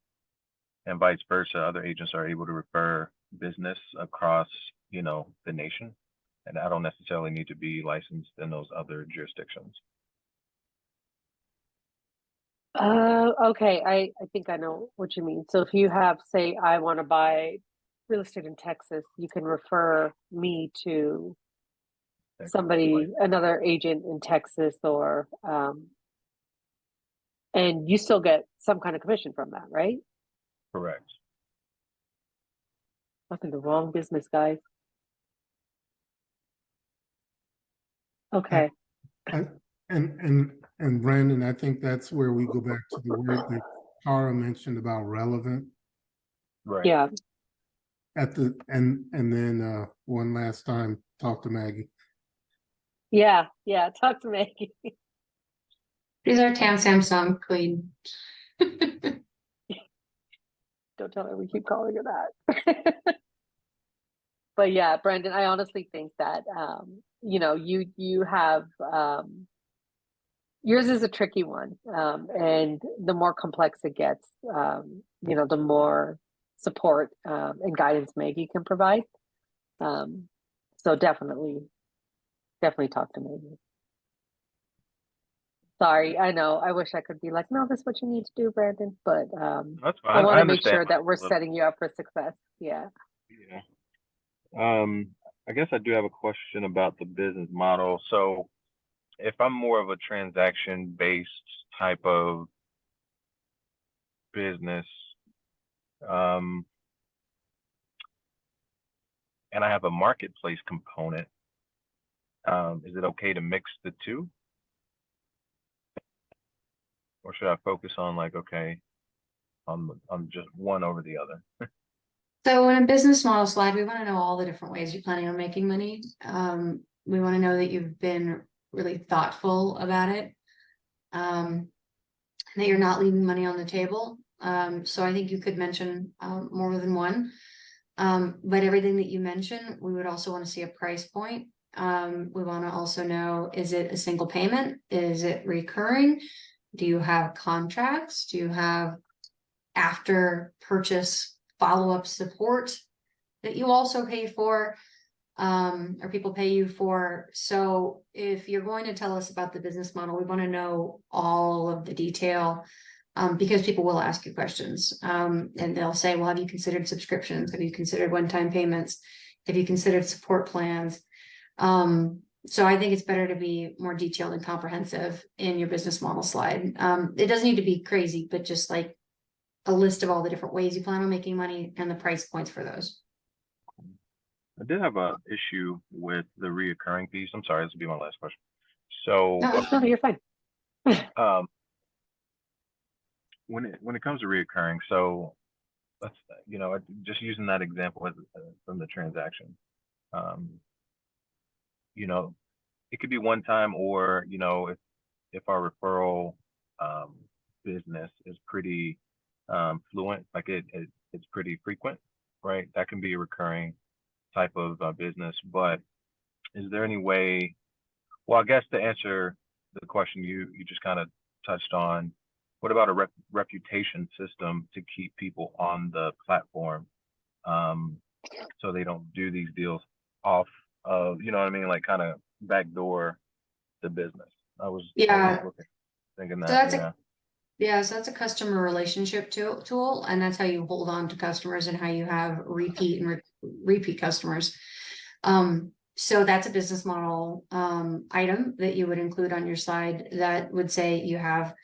and vice versa. Other agents are able to refer business across, the nation, and I don't necessarily need to be licensed in those other jurisdictions. Okay. I think I know what you mean. So if you have, say, I want to buy real estate in Texas, you can refer me to somebody, another agent in Texas, or and you still get some kind of commission from that, right? Correct. I'm in the wrong business, guys. Okay. And Brandon, I think that's where we go back to the word that Tara mentioned about relevant. Right. Yeah. And then one last time, talk to Maggie. Yeah. Talk to Maggie. These are TAM, SAM, SOM queen. Don't tell her we keep calling her that. But yeah, Brandon, I honestly think that you have yours is a tricky one, and the more complex it gets, the more support and guidance Maggie can provide. So definitely talk to Maggie. Sorry, I know. I wish I could be like, no, this is what you need to do, Brandon. But That's fine. I want I to make sure understand that we're a little. setting you up for success. Yeah. Yeah. I guess I do have a question about the business model. So if I'm more of a transaction-based type of business, and I have a marketplace component, is it okay to mix the two? Or should I focus on like, okay, on just one over the other? So in a business model slide, we want to know all the different ways you're planning on making money. We want to know that you've been really thoughtful about it. That you're not leaving money on the table. So I think you could mention more than one. But everything that you mentioned, we would also want to see a price point. We want to also know, is it a single payment? Is it recurring? Do you have contracts? Do you have after purchase follow-up support that you also pay for, or people pay you for? So if you're going to tell us about the business model, we want to know all of the detail, because people will ask you questions, and they'll say, well, have you considered subscriptions? Have you considered one-time payments? Have you considered support plans? So I think it's better to be more detailed and comprehensive in your business model slide. It doesn't need to be crazy, but just like a list of all the different ways you plan on making money and the price points for those. I did have a issue with the reoccurring piece. I'm sorry, this will be my last question. So No, you're fine. when it comes to reoccurring, so let's, just using that example as, from the transaction, it could be one time, or if our referral business is pretty fluent, like it's pretty frequent, right? That can be a recurring type of business. But is there any way, well, I guess to answer the question you just kind of touched on, what about a reputation system to keep people on the platform, so they don't do these deals off of, you know what I mean, like kind of backdoor the business? I was thinking that. So that's a customer relationship tool, and that's how you hold on to customers and how you have repeat and repeat customers. So that's a business model item that you would include on your slide that would say you have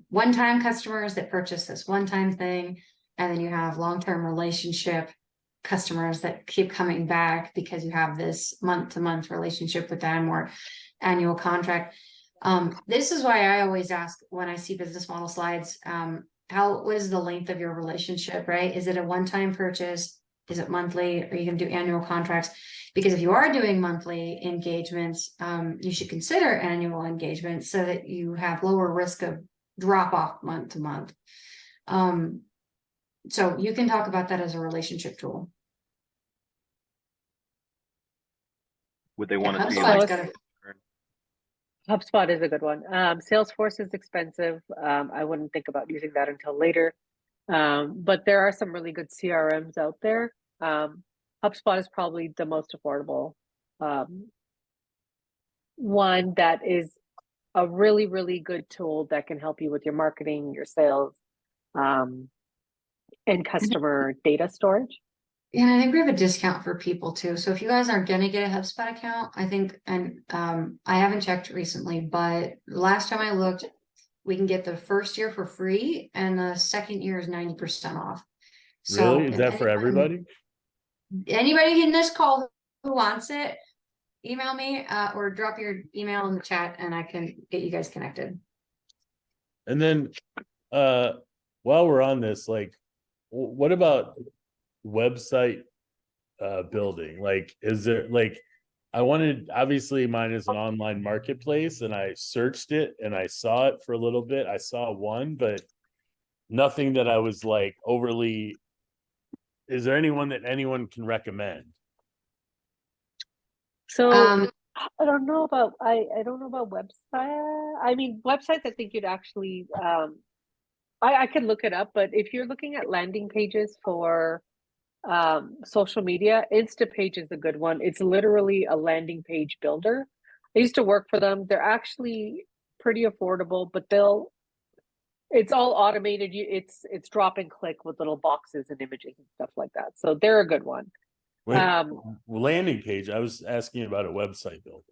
one-time customers that purchase this one-time thing, and then you have long-term relationship customers that keep coming back because you have this month-to-month relationship with them or annual contract. This is why I always ask when I see business model slides, what is the length of your relationship, right? Is it a one-time purchase? Is it monthly? Are you going to do annual contracts? Because if you are doing monthly engagements, you should consider annual engagements so that you have lower risk of drop off month to month. So you can talk about that as a relationship tool. Would they want to see HubSpot is a good one. Salesforce is expensive. I wouldn't think about using that until later. But there are some really good CRMs out there. HubSpot is probably the most affordable one that is a really, really good tool that can help you with your marketing, your sales, and customer data storage. And I think we have a discount for people too. So if you guys aren't gonna get a HubSpot account, I think, and I haven't checked recently, but last time I looked, we can get the first year for free and the second year is 90% off. So really? Is that for everybody? Anybody in this call who wants it, email me or drop your email in the chat and I can get you guys connected. And then while we're on this, like, what about website building? Like, is there, like, I wanted, obviously mine is an online marketplace and I searched it and I saw it for a little bit. I saw one, but nothing that I was like overly. Is there anyone that anyone can recommend? So I don't know about I don't know about website. I mean, websites, I think you'd actually I could look it up, but if you're looking at landing pages for social media, Instapage is a good one. It's literally a landing page builder. I used to work for them. They're actually pretty affordable, but it's all automated. It's drop and click with little boxes and images and stuff like that. So they're a good one. Wait, landing page. I was asking about a website builder.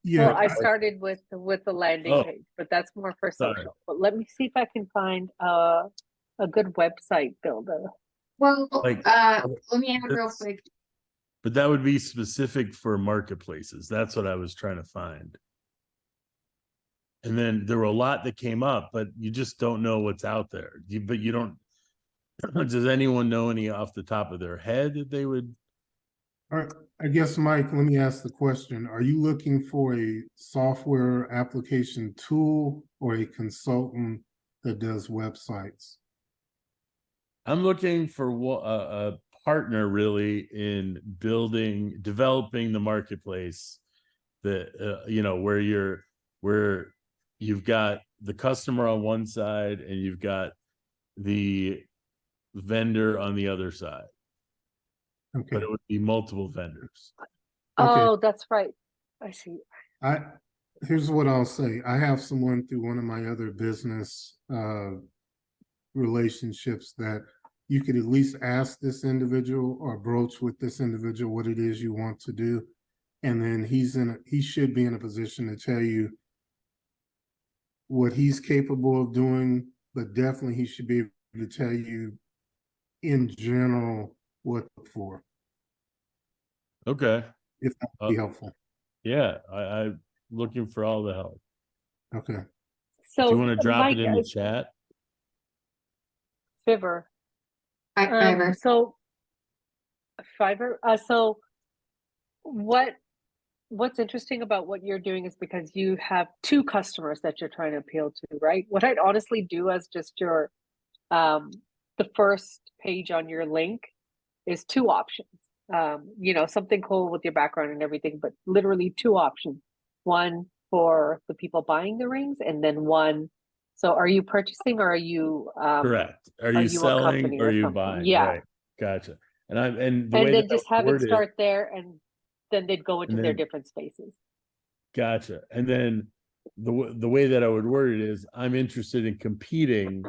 Yeah, well, I started with the landing page, but that's more for social. Sorry. But let me see if I can find a good website builder. Well, Like, let me add real quick. but that would be specific for marketplaces. That's what I was trying to find. And then there were a lot that came up, but you just don't know what's out there. But you don't, does anyone know any off the top of their head that they would? All right, I guess, Mike, let me ask the question. Are you looking for a software application tool or a consultant that does websites? I'm looking for a partner really in developing the marketplace that, you know, where you've got the customer on one side and you've got the vendor on the other side. Okay. But it would be multiple vendors. Okay. Oh, that's right. I see. Here's what I'll say. I have someone through one of my other business relationships that you could at least ask this individual or broach with this individual what it is you want to do. And then he should be in a position to tell you what he's capable of doing, but definitely he should be able to tell you in general what for. Okay. If that would be helpful. Yeah, I'm looking for all the help. Okay. So Do you want to drop Mike, it in the chat? Fiverr. Fiverr. So Fiverr. So what's interesting about what you're doing is because you have two customers that you're trying to appeal to, right? What I'd honestly do as just your the first page on your link is two options. You know, something cool with your background and everything, but literally two options. One for the people buying the rings, and then one. So are you purchasing or are you Correct. Are you you a selling company or are you something? buying? Yeah. Right. Gotcha. And the And way then that just I have would it word start there, and then they'd go into and their then- different spaces. Gotcha. And then the way that I would word it is I'm interested in competing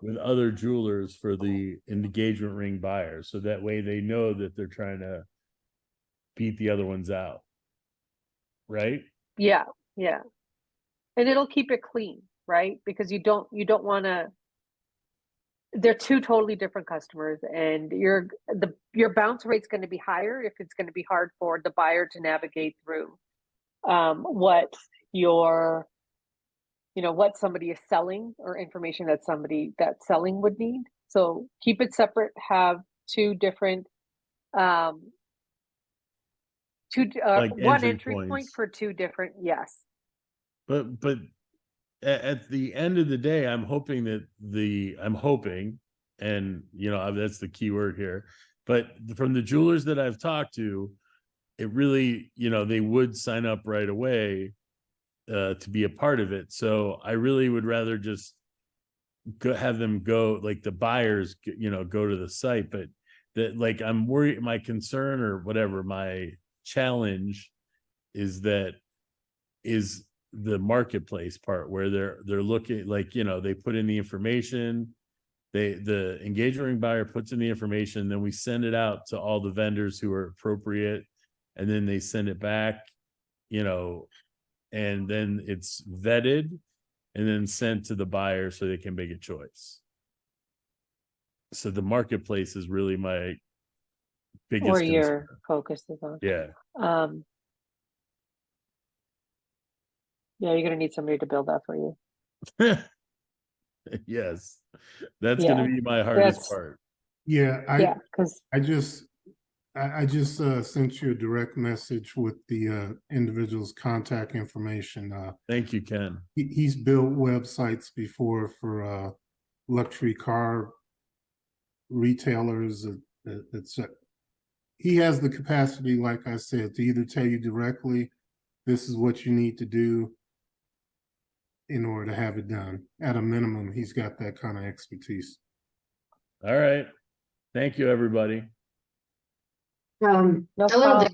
with other jewelers for the engagement ring buyers. So that way they know that they're trying to beat the other ones out. Right? Yeah, yeah. And it'll keep it clean, right? Because you don't want to, they're two totally different customers, and your bounce rate's going to be higher if it's going to be hard for the buyer to navigate through what what somebody is selling or information that somebody that's selling would need. So keep it separate, have two different like one entry point points. for two different, yes. But at the end of the day, I'm hoping, and you know, that's the key word here, but from the jewelers that I've talked to, it really, you know, they would sign up right away to be a part of it. So I really would rather just have them go, like the buyers, you know, go to the site. But that, like, I'm worried, my concern or whatever, my challenge is the marketplace part where they're looking, like, you know, they put in the information, the engagement ring buyer puts in the information, then we send it out to all the vendors who are appropriate, and then they send it back, you know, and then it's vetted and then sent to the buyer so they can make a choice. So the marketplace is really my biggest Or your concern. focus is on. Yeah. Yeah, you're gonna need somebody to build that for you. Yes, that's going to be my hardest part. Yeah, because I just sent you a direct message with the individual's contact information. Thank you, Ken. He's built websites before for luxury car retailers. He has the capacity, like I said, to either tell you directly, this is what you need to do in order to have it done. At a minimum, he's got that kind of expertise. All right. Thank you, everybody. no A little bit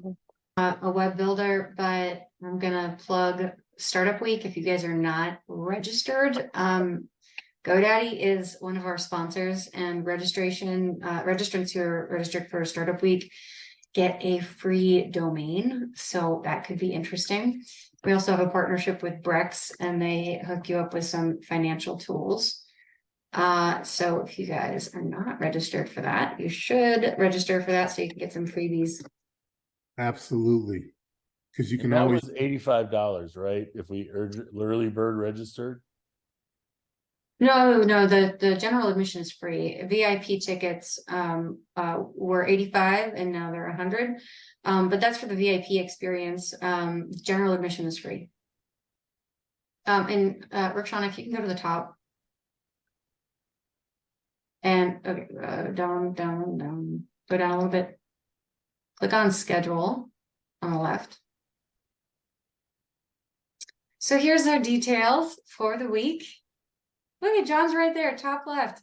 problem. a web builder, but I'm gonna plug Startup Week. If you guys are not registered, GoDaddy is one of our sponsors, and registrants who are registered for Startup Week get a free domain. So that could be interesting. We also have a partnership with Brex, and they hook you up with some financial tools. So if you guys are not registered for that, you should register for that so you can get some freebies Absolutely. Because you And can that always, was $85, right? If we early bird registered. No, the general admission is free. VIP tickets were 85 and now they're 100. But that's for the VIP experience. General admission is free. And Rakshan, if you can go to the top. And okay, down, go down a little bit. Click on schedule on the left. So here's our details for the week. Look at John's right there, top left.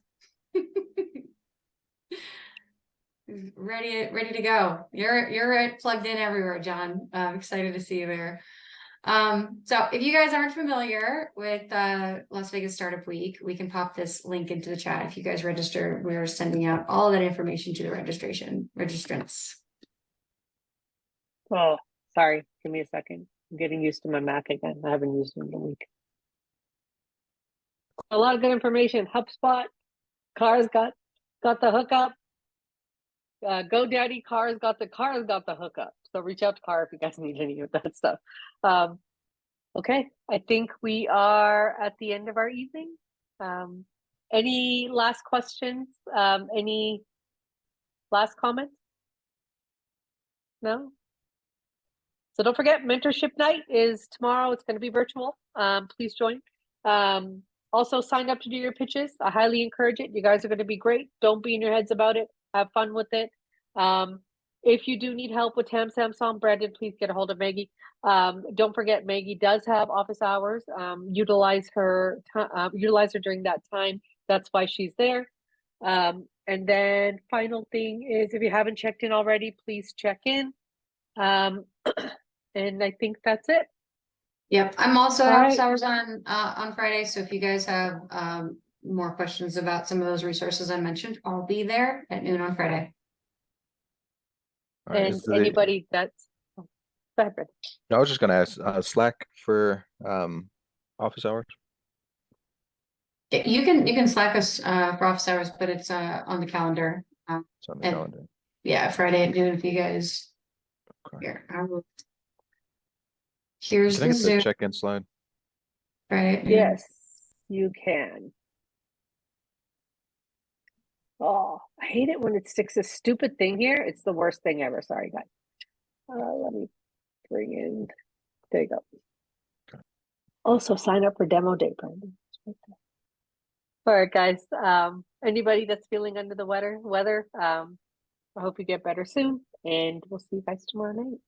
Ready to go. You're plugged in everywhere, John. I'm excited to see you there. So if you guys aren't familiar with Las Vegas Startup Week, we can pop this link into the chat. If you guys register, we're sending out all of that information to the registrants. Oh, sorry. Give me a second. I'm getting used to my Mac again. I haven't used it in a week. A lot of good information. HubSpot, Cars got the hookup. GoDaddy Cars got the hookup. So reach out to Car if you guys need any of that stuff. Okay, I think we are at the end of our evening. Any last questions? Any last comments? No? So don't forget, mentorship night is tomorrow. It's going to be virtual. Please join. Also sign up to do your pitches. I highly encourage it. You guys are going to be great. Don't be in your heads about it. Have fun with it. If you do need help with Tam Samsung, Brandon, please get a hold of Maggie. Don't forget, Maggie does have office hours. Utilize her during that time. That's why she's there. And then final thing is, if you haven't checked in already, please check in. And I think that's it. Yep, I'm also All office right. hours on Friday. So if you guys have more questions about some of those resources I mentioned, I'll be there at noon on Friday. All right, And is the- anybody that's go ahead, Brandon. No, I was just gonna ask, Slack for office hours? You can Slack us for office hours, but it's on the calendar. It's on the And- calendar. Yeah, Friday at noon if you guys. Okay. Here, I will. Here's Can I the get the Zoom. check-in slide? Friday at noon. Yes, you can. Oh, I hate it when it sticks a stupid thing here. It's the worst thing ever. Sorry, guys. Let me bring in. There you go. Okay. Also, sign up for demo day, Brandon. It's right there. All right, guys. Anybody that's feeling under the weather, I hope you get better soon, and we'll see you guys tomorrow night.